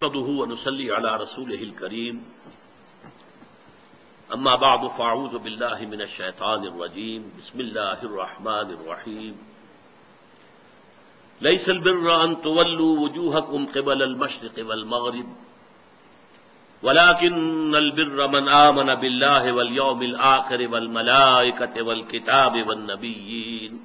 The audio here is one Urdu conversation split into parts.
نحمده ونصلي على رسوله الكريم اما بعد فاعوذ بالله من الشيطان الرجيم بسم الله الرحمن الرحيم ليس البر ان تولوا وجوهكم قبل المشرق والمغرب ولكن البر من آمن بالله واليوم الآخر والملائكة والكتاب والنبيين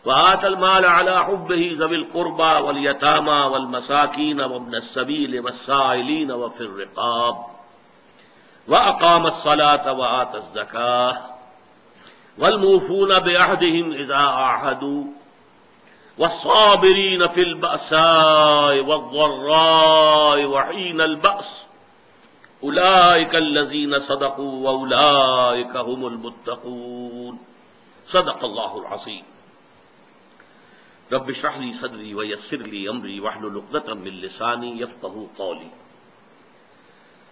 وآتى المال على حبه ذوي القربى واليتامى والمساكين وابن السبيل والسائلين وفي الرقاب وأقام الصلاة وآتى الزكاة والموفون بعهدهم إذا عاهدوا والصابرين في البأساء والضراء وحين البأس أولئك الذين صدقوا وأولئك هم المتقون صدق الله العظيم رب اشرح لي صدري ويسر لي امري واحلل عقدة من لساني يفقهوا قولي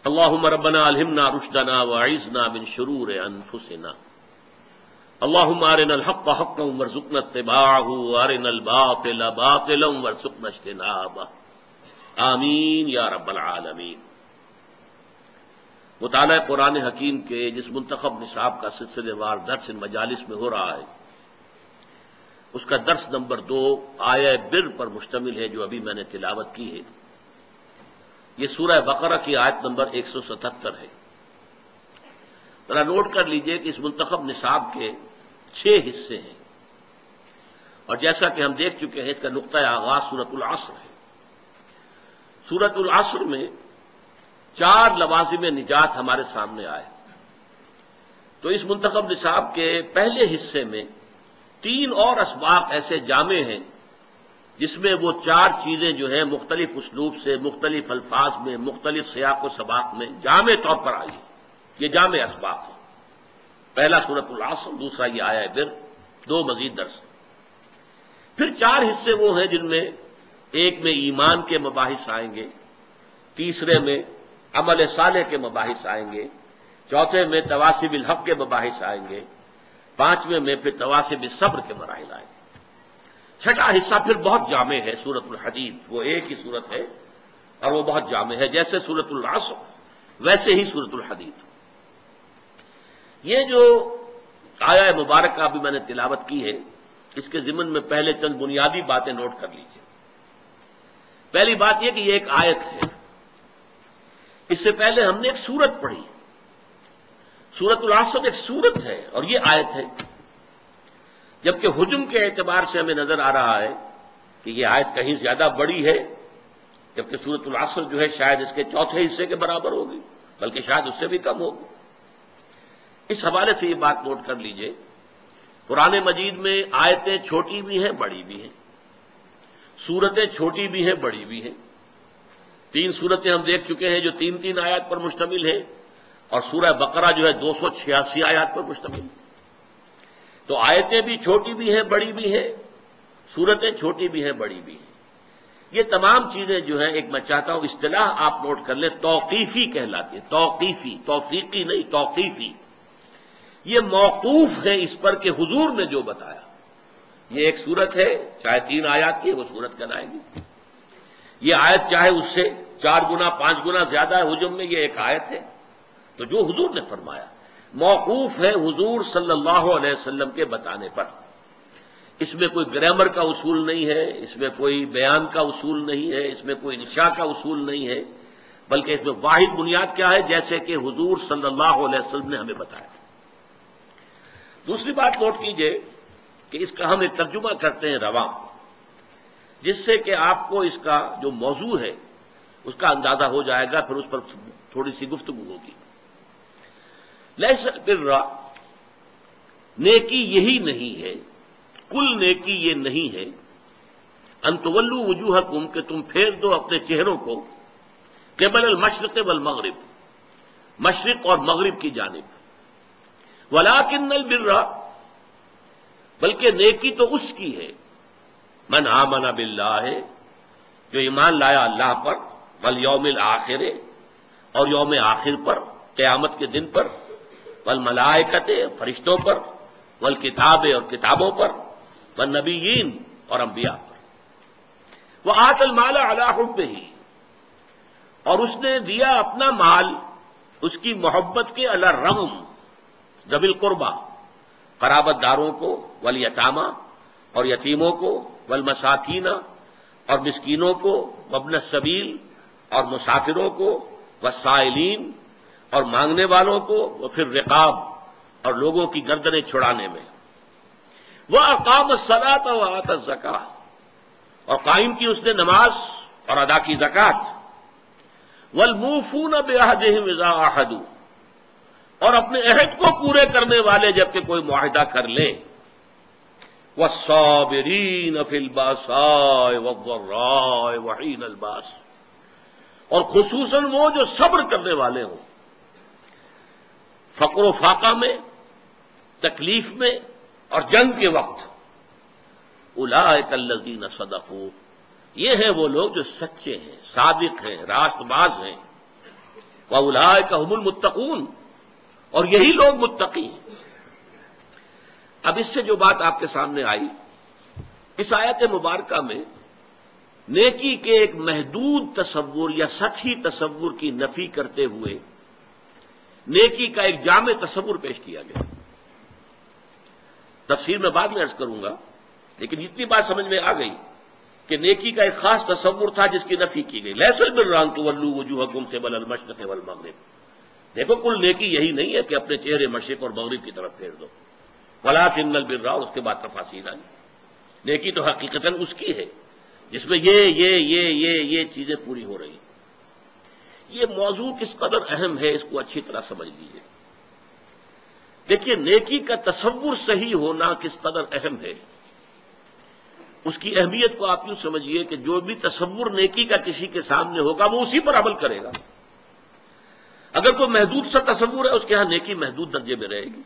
اللهم ربنا الهمنا رشدنا واعذنا من شرور انفسنا اللهم ارنا الحق حقا وارزقنا اتباعه وارنا الباطل باطلا وارزقنا اجتنابه آمین یا رب العالمین۔ مطالعہ قرآن حکیم کے جس منتخب نصاب کا سلسلے وار درس ان مجالس میں ہو رہا ہے اس کا درس نمبر 2 آیہ بر پر مشتمل ہے جو ابھی میں نے تلاوت کی ہے۔ یہ سورہ بقرہ کی آیت نمبر 177 ہے۔ ذرا نوٹ کر لیجئے کہ اس منتخب نصاب کے 6 حصے ہیں اور جیسا کہ ہم دیکھ چکے ہیں اس کا نقطہ آغاز سورۃ العصر ہے۔ سورۃ العصر میں 4 لوازم نجات ہمارے سامنے آئے، تو اس منتخب نصاب کے پہلے حصے میں 3 اور اسباق ایسے جامع ہیں جس میں وہ 4 چیزیں جو ہیں مختلف اسلوب سے، مختلف الفاظ میں، مختلف سیاق و سباق میں جامع طور پر آئی۔ یہ جامع اسباق ہیں، پہلا سورۃ العصر، دوسرا یہ آیہ بر، 2 مزید درس۔ پھر 4 حصے وہ ہیں جن میں ایک میں ایمان کے مباحث آئیں گے، تیسرے میں عمل صالح کے مباحث آئیں گے، چوتھے میں تواصی بالحق کے مباحث آئیں گے، 5ویں میں پھر تواصی بالصبر کے مراحل آئیں گے۔ 6واں حصہ پھر بہت جامع ہے، سورۃ الحدید، وہ ایک ہی سورت ہے اور وہ بہت جامع ہے، جیسے سورۃ العصر ویسے ہی سورۃ الحدید۔ یہ جو آیہ مبارکہ ابھی میں نے تلاوت کی ہے اس کے ضمن میں پہلے چند بنیادی باتیں نوٹ کر لیجیے۔ پہلی بات یہ کہ یہ ایک آیت ہے، اس سے پہلے ہم نے ایک سورت پڑھی، سورۃ العصر ایک سورت ہے اور یہ آیت ہے، جبکہ حجم کے اعتبار سے ہمیں نظر آ رہا ہے کہ یہ آیت کہیں زیادہ بڑی ہے، جبکہ سورۃ العصر جو ہے شاید اس کے چوتھے حصے کے برابر ہوگی، بلکہ شاید اس سے بھی کم ہوگی۔ اس حوالے سے یہ بات نوٹ کر لیجئے، قرآن مجید میں آیتیں چھوٹی بھی ہیں بڑی بھی ہیں، سورتیں چھوٹی بھی ہیں بڑی بھی ہیں۔ 3 سورتیں ہم دیکھ چکے ہیں جو 3 آیات پر مشتمل ہیں، اور سورہ بقرہ جو ہے 286 آیات پر مشتمل ہے۔ تو آیتیں بھی چھوٹی بھی ہیں بڑی بھی ہیں، سورتیں چھوٹی بھی ہیں بڑی بھی ہیں۔ یہ تمام چیزیں جو ہیں، ایک میں چاہتا ہوں اصطلاح آپ نوٹ کر لیں، توقیفی کہلاتی ہے، توقیفی، توفیقی نہیں، توقیفی۔ یہ موقوف ہے اس پر کہ حضور نے جو بتایا۔ یہ ایک سورت ہے، چاہے 3 آیات کی وہ سورت کہلائے گی۔ یہ آیت چاہے اس سے 4 گنا 5 گنا زیادہ ہے حجم میں، یہ ایک آیت ہے، تو جو حضور نے فرمایا موقوف ہے حضور صلی اللہ علیہ وسلم کے بتانے پر۔ اس میں کوئی گرامر کا اصول نہیں ہے، اس میں کوئی بیان کا اصول نہیں ہے، اس میں کوئی انشاء کا اصول نہیں ہے، بلکہ اس میں واحد بنیاد کیا ہے، جیسے کہ حضور صلی اللہ علیہ وسلم نے ہمیں بتایا۔ دوسری بات نوٹ کیجئے کہ اس کا ہم ایک ترجمہ کرتے ہیں رواں، جس سے کہ آپ کو اس کا جو موضوع ہے اس کا اندازہ ہو جائے گا، پھر اس پر تھوڑی سی گفتگو ہوگی۔ لیس البر، نیکی یہی نہیں ہے، کل نیکی یہ نہیں ہے، ان تولوا وجوہکم، کہ تم پھیر دو اپنے چہروں کو، قبل المشرق والمغرب، مشرق اور مغرب کی جانب، ولکن البر، بلکہ نیکی تو اس کی ہے، من آمن باللہ، جو ایمان لایا اللہ پر، والیوم الآخر، اور یوم آخر پر، قیامت کے دن پر، والملائکۃ، فرشتوں پر، والکتاب، اور کتابوں پر، والنبیین، اور انبیاء پر، وآت المال علی حبہ، اور اس نے دیا اپنا مال اس کی محبت کے علی الرغم ذوی القربہ قرابت داروں کو، والیتامى اور یتیموں کو، والمساکین اور مسکینوں کو، وابن السبیل اور مسافروں کو، والسائلین اور مانگنے والوں کو، وفی الرقاب اور لوگوں کی گردنیں چھڑانے میں، وأقام الصلاة وآتى الزکاة اور قائم کی اس نے نماز اور ادا کی زکوٰۃ، والموفون بعہدہم اذا عاہدوا اور اپنے عہد کو پورے کرنے والے جبکہ کوئی معاہدہ کر لے، والصابرین فی الباساء والضراء وحین الباس اور خصوصاً وہ جو صبر کرنے والے ہوں فقر و فاقہ میں، تکلیف میں اور جنگ کے وقت، اولئک الذین صدقوا یہ ہیں وہ لوگ جو سچے ہیں، صادق ہیں، راست باز ہیں، واولئک هم المتقون اور یہی لوگ متقی ہیں۔ اب اس سے جو بات آپ کے سامنے آئی، اس آیت مبارکہ میں نیکی کے ایک محدود تصور یا سطحی تصور کی نفی کرتے ہوئے نیکی کا ایک جامع تصور پیش کیا گیا۔ تفسیر میں بعد میں عرض کروں گا، لیکن اتنی بات سمجھ میں آ گئی کہ نیکی کا ایک خاص تصور تھا جس کی نفی کی گئی۔ لیس البر ان تولوا وجوہکم قبل المشرق والمغرب، دیکھو کل نیکی یہی نہیں ہے کہ اپنے چہرے مشرق اور مغرب کی طرف پھیر دو، ولکن البر اس کے بعد تفاصیل آئی۔ نیکی تو حقیقتاً اس کی ہے جس میں یہ چیزیں پوری ہو رہی ہیں۔ یہ موضوع کس قدر اہم ہے اس کو اچھی طرح سمجھ لیجیے۔ دیکھیے نیکی کا تصور صحیح ہونا کس قدر اہم ہے، اس کی اہمیت کو آپ یوں سمجھیے کہ جو بھی تصور نیکی کا کسی کے سامنے ہوگا وہ اسی پر عمل کرے گا۔ اگر کوئی محدود سا تصور ہے اس کے ہاں نیکی محدود درجے میں رہے گی،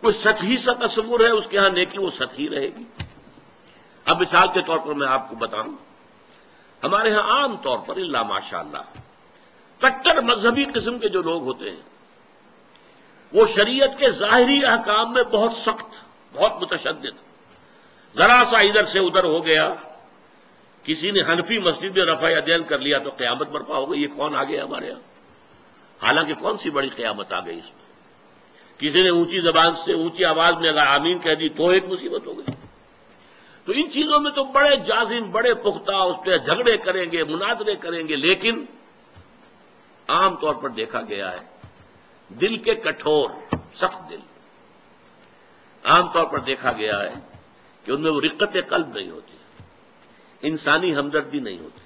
کوئی سطحی سا تصور ہے اس کے ہاں نیکی وہ سطحی رہے گی۔ اب مثال کے طور پر میں آپ کو بتاؤں، ہمارے ہاں عام طور پر الا ماشاء اللہ کٹر مذہبی قسم کے جو لوگ ہوتے ہیں وہ شریعت کے ظاہری احکام میں بہت سخت، بہت متشدد، ذرا سا ادھر سے ادھر ہو گیا، کسی نے حنفی مسجد میں رفع یدین کر لیا تو قیامت برپا ہو گئی، یہ کون آ گیا ہمارے یہاں؟ حالانکہ کون سی بڑی قیامت آ گئی اس میں؟ کسی نے اونچی زبان سے اونچی آواز میں اگر آمین کہہ دی تو ایک مصیبت ہو گئی۔ تو ان چیزوں میں تو بڑے جازم، بڑے پختہ اس پہ جھگڑے کریں گے، مناظرے کریں گے، لیکن عام طور پر دیکھا گیا ہے دل کے کٹھور، سخت دل، عام طور پر دیکھا گیا ہے کہ ان میں وہ رقت قلب نہیں ہوتی، انسانی ہمدردی نہیں ہوتی۔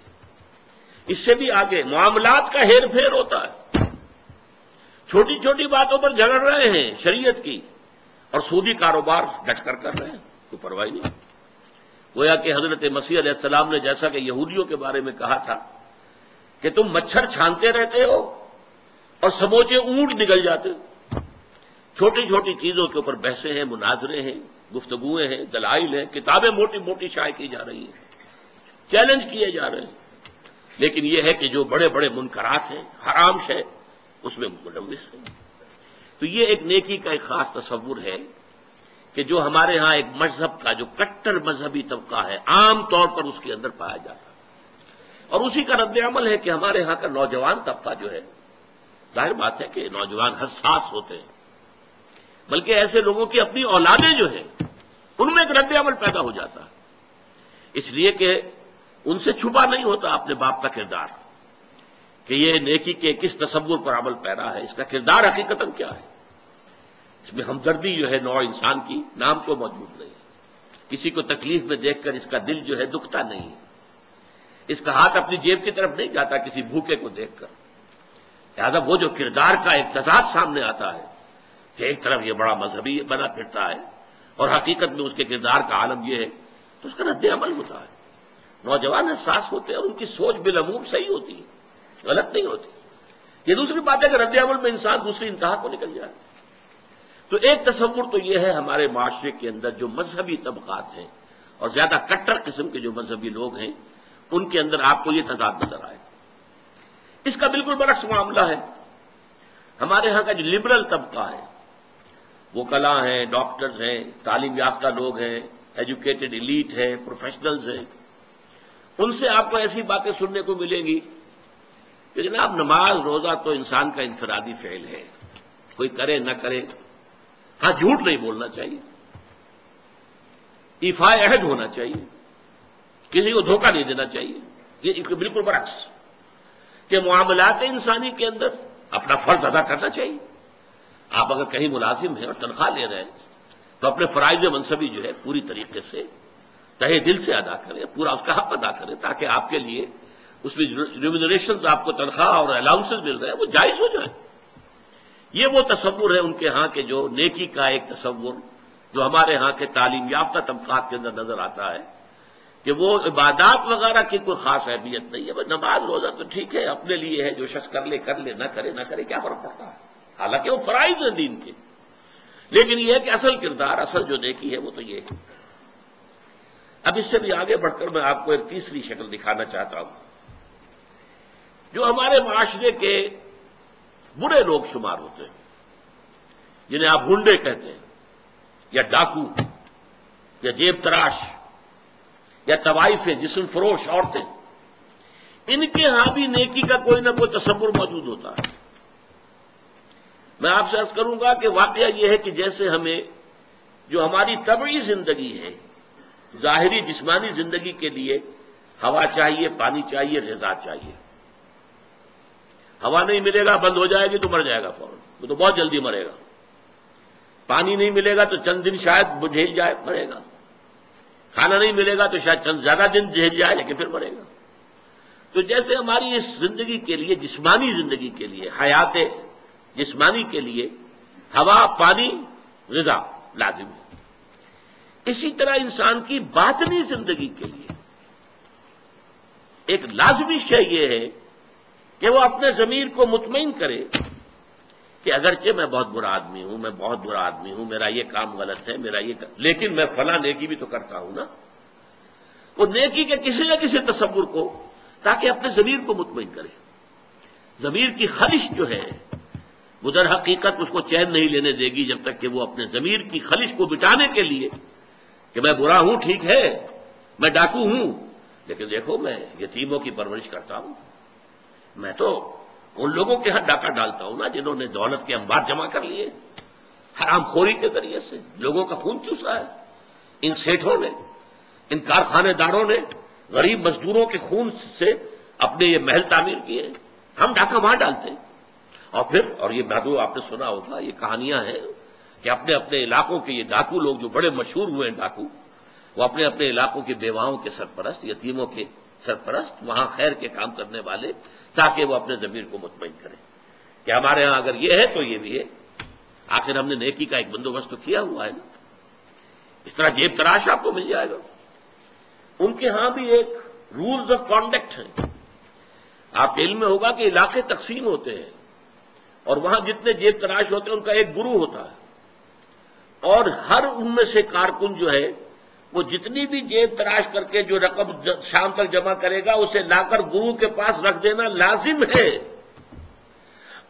اس سے بھی آگے معاملات کا ہیر پھیر ہوتا ہے، چھوٹی چھوٹی باتوں پر جھگڑ رہے ہیں شریعت کی، اور سودی کاروبار ڈٹ کر کر رہے ہیں، کوئی پرواہ نہیں۔ گویا کہ حضرت مسیح علیہ السلام نے جیسا کہ یہودیوں کے بارے میں کہا تھا کہ تم مچھر چھانتے رہتے ہو اور سموچے اونٹ نکل جاتے ہو۔ چھوٹی چھوٹی چیزوں کے اوپر بحثیں ہیں، مناظرے ہیں، گفتگویں ہیں، دلائل ہیں، کتابیں موٹی موٹی شائع کی جا رہی ہیں، چیلنج کیے جا رہے ہیں، لیکن یہ ہے کہ جو بڑے بڑے منکرات ہیں، حرام شے، اس میں ملوث ہیں۔ تو یہ ایک نیکی کا ایک خاص تصور ہے کہ جو ہمارے ہاں ایک مذہب کا جو کٹر مذہبی طبقہ ہے عام طور پر اس کے اندر پایا جاتا ہے، اور اسی کا رد عمل ہے کہ ہمارے ہاں کا نوجوان طبقہ جو ہے، ظاہر بات ہے کہ نوجوان حساس ہوتے ہیں، بلکہ ایسے لوگوں کی اپنی اولادیں جو ہیں ان میں ایک رد عمل پیدا ہو جاتا ہے، اس لیے کہ ان سے چھپا نہیں ہوتا اپنے باپ کا کردار کہ یہ نیکی کے کس تصور پر عمل پیرا ہے، اس کا کردار حقیقتاً کیا ہے۔ اس میں ہمدردی جو ہے نوع انسان کی نام کو موجود نہیں ہے، کسی کو تکلیف میں دیکھ کر اس کا دل جو ہے دکھتا نہیں ہے، اس کا ہاتھ اپنی جیب کی طرف نہیں جاتا کسی بھوکے کو دیکھ کر۔ لہذا وہ جو کردار کا ایک تضاد سامنے آتا ہے کہ ایک طرف یہ بڑا مذہبی بنا پھرتا ہے اور حقیقت میں اس کے کردار کا عالم یہ ہے، تو اس کا رد عمل ہوتا ہے۔ نوجوان حساس ہوتے ہیں، ان کی سوچ بالعموم صحیح ہوتی ہے، غلط نہیں ہوتی۔ یہ دوسری بات ہے کہ رد عمل میں انسان دوسری انتہا کو نکل جائے۔ تو ایک تصور تو یہ ہے ہمارے معاشرے کے اندر جو مذہبی طبقات ہیں اور زیادہ کٹر قسم کے جو مذہبی لوگ ہیں ان کے اندر آپ کو یہ تضاد نظر آئے۔ اس کا بالکل برعکس معاملہ ہے ہمارے ہاں کا جو لبرل طبقہ ہے، وکلاء ہیں، ڈاکٹرز ہیں، تعلیم یافتہ لوگ ہیں، ایجوکیٹڈ ایلیٹ ہے، پروفیشنلز ہیں، ان سے آپ کو ایسی باتیں سننے کو ملیں گی کہ جناب نماز روزہ تو انسان کا انفرادی فعل ہے، کوئی کرے نہ کرے، ہاں جھوٹ نہیں بولنا چاہیے، ایفاء عہد ہونا چاہیے، کسی کو دھوکہ نہیں دینا چاہیے، یہ بالکل برعکس کہ معاملات انسانی کے اندر اپنا فرض ادا کرنا چاہیے۔ آپ اگر کہیں ملازم ہیں اور تنخواہ لے رہے ہیں تو اپنے فرائض منصبی جو ہے پوری طریقے سے تہہ دل سے ادا کریں، پورا اس کا حق ادا کریں، تاکہ آپ کے لیے اس میں ریمونریشنز آپ کو تنخواہ اور الاؤنسز مل رہے ہیں وہ جائز ہو جائیں۔ یہ وہ تصور ہے ان کے ہاں کے جو نیکی کا ایک تصور جو ہمارے ہاں کے تعلیم یافتہ طبقات کے اندر نظر آتا ہے کہ وہ عبادات وغیرہ کی کوئی خاص اہمیت نہیں ہے، بس نماز روزہ تو ٹھیک ہے اپنے لیے ہے، جو شخص کر لے نہ کرے کیا فرق پڑتا ہے، حالانکہ وہ فرائض ہیں دین کے، لیکن یہ ہے کہ اصل کردار، اصل جو نیکی ہے وہ تو یہ ہے۔ اب اس سے بھی آگے بڑھ کر میں آپ کو ایک تیسری شکل دکھانا چاہتا ہوں جو ہمارے معاشرے کے برے لوگ شمار ہوتے ہیں، جنہیں آپ گنڈے کہتے ہیں یا ڈاکو یا جیب تراش یا طوائفیں، جسم فروش عورتیں، ان کے ہاں بھی نیکی کا کوئی نہ کوئی تصور موجود ہوتا ہے۔ میں آپ سے عرض کروں گا کہ واقعہ یہ ہے کہ جیسے ہمیں جو ہماری طبعی زندگی ہے، ظاہری جسمانی زندگی کے لیے ہوا چاہیے، پانی چاہیے، غذا چاہیے۔ ہوا نہیں ملے گا بند ہو جائے گی تو مر جائے گا فوراً، وہ تو بہت جلدی مرے گا۔ پانی نہیں ملے گا تو چند دن شاید جھیل جائے، مرے گا۔ کھانا نہیں ملے گا تو شاید چند زیادہ دن جھیل جائے لیکن پھر مرے گا۔ تو جیسے ہماری اس زندگی کے لیے، جسمانی زندگی کے لیے، حیات جسمانی کے لیے ہوا، پانی، غذا لازم ہے، اسی طرح انسان کی باطنی زندگی کے لیے ایک لازمی شے یہ ہے کہ وہ اپنے ضمیر کو مطمئن کرے کہ اگرچہ میں بہت برا آدمی ہوں، میں بہت برا آدمی ہوں، میرا یہ کام غلط ہے، میرا یہ لیکن میں فلاں نیکی بھی تو کرتا ہوں نا۔ وہ نیکی کے کسی نہ کسی تصور کو، تاکہ اپنے ضمیر کو مطمئن کرے۔ ضمیر کی خلش جو ہے وہ در حقیقت اس کو چین نہیں لینے دے گی جب تک کہ وہ اپنے ضمیر کی خلش کو مٹانے کے لیے کہ میں برا ہوں، ٹھیک ہے، میں ڈاکو ہوں، لیکن دیکھو میں یتیموں کی پرورش کرتا ہوں، میں تو ان لوگوں کے ہاں ڈاکہ ڈالتا ہوں نا جنہوں نے دولت کے انبار جمع کر لیے، حرام خوری کے ذریعے سے لوگوں کا خون چوسا ہے، ان سیٹھوں نے، ان کارخانے داروں نے غریب مزدوروں کے خون سے اپنے یہ محل تعمیر کیے ہیں، ہم ڈاکہ وہاں ڈالتے ہیں۔ اور یہ باتوں آپ نے سنا ہوگا، یہ کہانیاں ہیں کہ اپنے اپنے علاقوں کے یہ ڈاکو لوگ جو بڑے مشہور ہوئے ہیں ڈاکو، وہ اپنے اپنے علاقوں کے بیواؤں کے سرپرست، یتیموں کے سرپرست، وہاں خیر کے کام کرنے والے، تاکہ وہ اپنے ضمیر کو مطمئن کریں کہ ہمارے ہاں اگر یہ ہے تو یہ بھی ہے، آخر ہم نے نیکی کا ایک بندوبست تو کیا ہوا ہے نا۔ اس طرح جیب تراش آپ کو مل جائے گا، ان کے ہاں بھی ایک رولز آف کانڈکٹ ہیں۔ آپ کے علم میں ہوگا کہ علاقے تقسیم ہوتے ہیں اور وہاں جتنے جیب تراش ہوتے ہیں ان کا ایک گروہ ہوتا ہے، اور ہر ان میں سے کارکن جو ہے وہ جتنی بھی جیب تراش کر کے جو رقم شام تک جمع کرے گا اسے لا کر گروہ کے پاس رکھ دینا لازم ہے۔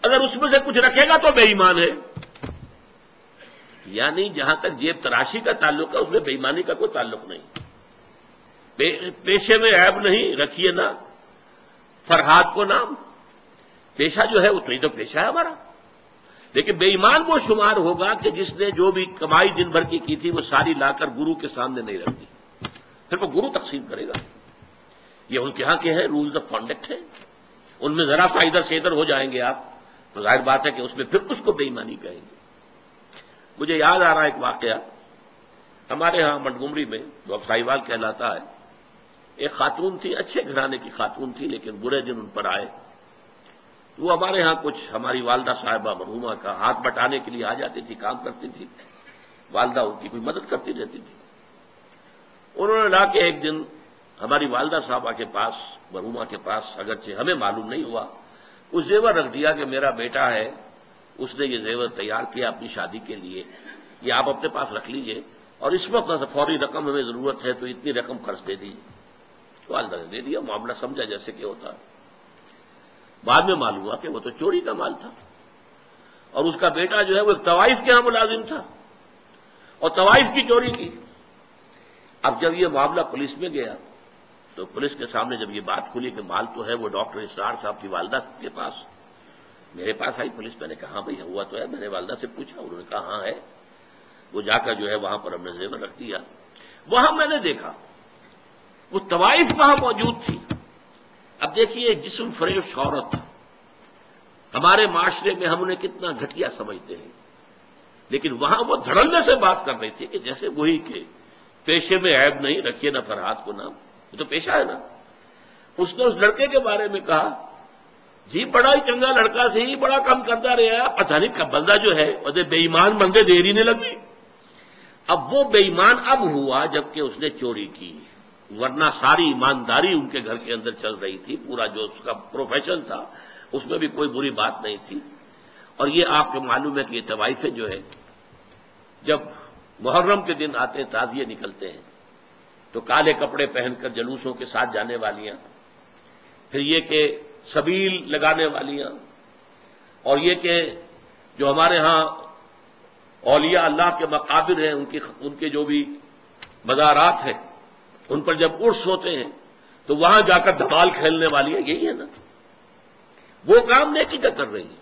اگر اس میں سے کچھ رکھے گا تو بے ایمان ہے، یعنی جہاں تک جیب تراشی کا تعلق ہے اس میں بے ایمانی کا کوئی تعلق نہیں۔ پیشے میں عیب نہیں، رکھیے نا فرہاد کو نام، پیشہ جو ہے وہ تو پیشہ ہے ہمارا، لیکن بے ایمان وہ شمار ہوگا کہ جس نے جو بھی کمائی دن بھر کی تھی وہ ساری لا کر گرو کے سامنے نہیں رکھ دی، پھر وہ گرو تقسیم کرے گا۔ یہ ان کے ہاں کے ہیں رولز آف کانڈکٹ ہیں، ان میں ذرا سا ادھر سے ادھر ہو جائیں گے آپ تو ظاہر بات ہے کہ اس میں پھر اس کو بے ایمانی کہیں گے۔ مجھے یاد آ رہا ایک واقعہ، ہمارے ہاں منٹگمری میں جو اب ساہیوال کہلاتا ہے، ایک خاتون تھی، اچھے گھرانے کی خاتون تھی، لیکن برے دن ان پر آئے۔ وہ ہمارے ہاں کچھ ہماری والدہ صاحبہ مرحومہ کا ہاتھ بٹانے کے لیے آ جاتی تھی، کام کرتی تھی، والدہ ان کی کوئی مدد کرتی رہتی تھی۔ انہوں نے لا کے ایک دن ہماری والدہ صاحبہ کے پاس، مرحومہ کے پاس، اگرچہ ہمیں معلوم نہیں ہوا، اس زیور رکھ دیا کہ میرا بیٹا ہے، اس نے یہ زیور تیار کیا اپنی شادی کے لیے، یہ آپ اپنے پاس رکھ لیجئے، اور اس وقت فوری رقم ہمیں ضرورت ہے تو اتنی رقم خرچ دے دیجیے۔ والدہ نے دے دیا، معاملہ سمجھا جیسے کہ ہوتا ہے۔ بعد میں معلوم ہوا کہ وہ تو چوری کا مال تھا، اور اس کا بیٹا جو ہے وہ ایک طوائف کے ہاں ملازم تھا اور طوائف کی چوری کی۔ اب جب یہ معاملہ پولیس میں گیا تو پولیس کے سامنے جب یہ بات کھلی کہ مال تو ہے وہ ڈاکٹر اسرار صاحب کی والدہ کے پاس، میرے پاس آئی پولیس، میں نے کہا ہاں بھائی ہوا تو ہے، میں نے والدہ سے پوچھا، انہوں نے کہا ہاں ہے۔ وہ جا کر جو ہے وہاں پر ہم نے زیور رکھ دیا۔ وہاں میں نے دیکھا وہ طوائف وہاں موجود تھی۔ اب دیکھیے جسم فریش عورت، ہمارے معاشرے میں ہم انہیں کتنا گھٹیا سمجھتے ہیں، لیکن وہاں وہ دھڑلنے سے بات کر رہی تھی کہ جیسے وہی کہ پیشے میں عیب نہیں، رکھیے نہ فرحات کو نام، یہ تو پیشہ ہے نا۔ اس نے اس لڑکے کے بارے میں کہا جی بڑا ہی چنگا لڑکا سے ہی بڑا کم کرتا رہا، پتہ نہیں کب بندہ جو ہے وہ بے ایمان بندے دیر ہی نہیں لگی۔ اب وہ بے ایمان اب ہوا جبکہ اس نے چوری کی، ورنہ ساری ایمانداری ان کے گھر کے اندر چل رہی تھی، پورا جو اس کا پروفیشن تھا اس میں بھی کوئی بری بات نہیں تھی۔ اور یہ آپ کو معلوم ہے کہ یہ طوائفیں جو ہے جب محرم کے دن آتے ہیں، تعزیے نکلتے ہیں، تو کالے کپڑے پہن کر جلوسوں کے ساتھ جانے والیاں، پھر یہ کہ سبیل لگانے والیاں، اور یہ کہ جو ہمارے ہاں اولیاء اللہ کے مقابر ہیں ان کے جو بھی مزارات ہیں ان پر جب عرس ہوتے ہیں تو وہاں جا کر دھمال کھیلنے والی ہیں، یہی ہے نا، وہ کام نیکی کا کر رہی ہیں۔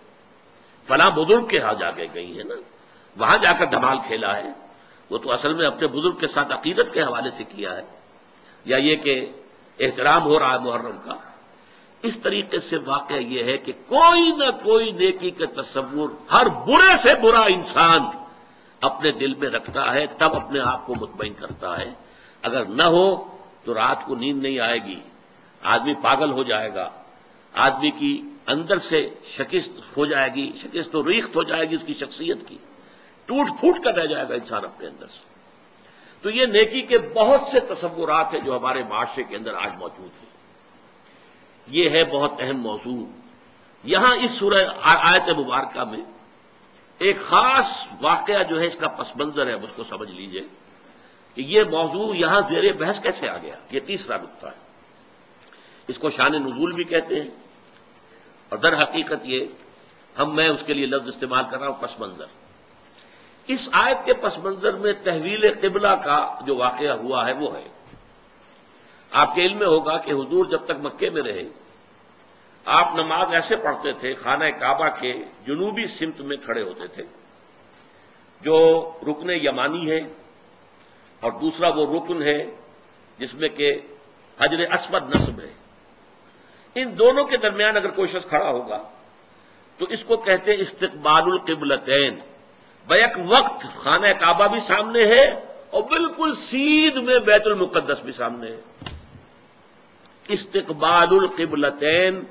فلاں بزرگ کے ہاں جا کے گئی ہیں نا، وہاں جا کر دھمال کھیلا ہے، وہ تو اصل میں اپنے بزرگ کے ساتھ عقیدت کے حوالے سے کیا ہے، یا یہ کہ احترام ہو رہا ہے محرم کا۔ اس طریقے سے واقعہ یہ ہے کہ کوئی نہ کوئی نیکی کا تصور ہر برے سے برا انسان اپنے دل میں رکھتا ہے، تب اپنے آپ کو مطمئن کرتا ہے۔ اگر نہ ہو تو رات کو نیند نہیں آئے گی، آدمی پاگل ہو جائے گا، آدمی کی اندر سے شکست ہو جائے گی، شکست و ریخت ہو جائے گی اس کی شخصیت کی، ٹوٹ پھوٹ کر رہ جائے گا انسان اپنے اندر سے۔ تو یہ نیکی کے بہت سے تصورات ہیں جو ہمارے معاشرے کے اندر آج موجود ہیں۔ یہ ہے بہت اہم موضوع۔ یہاں اس سورہ آیت مبارکہ میں ایک خاص واقعہ جو ہے اس کا پس منظر ہے، اس کو سمجھ لیجئے کہ یہ موضوع یہاں زیر بحث کیسے آ گیا۔ یہ تیسرا نقطہ ہے، اس کو شان نزول بھی کہتے ہیں، اور در حقیقت یہ میں اس کے لیے لفظ استعمال کر رہا ہوں پس منظر۔ اس آیت کے پس منظر میں تحویل قبلہ کا جو واقعہ ہوا ہے وہ ہے، آپ کے علم میں ہوگا کہ حضور جب تک مکے میں رہے آپ نماز ایسے پڑھتے تھے، خانہ کعبہ کے جنوبی سمت میں کھڑے ہوتے تھے، جو رکن یمانی ہے، اور دوسرا وہ رکن ہے جس میں کہ حجر اسود نصب ہے۔ ان دونوں کے درمیان اگر کوئی شخص کھڑا ہوگا تو اس کو کہتے ہیں استقبال القبلتین، بیک وقت خانہ کعبہ بھی سامنے ہے اور بالکل سیدھ میں بیت المقدس بھی سامنے ہے۔ استقبال القبلتین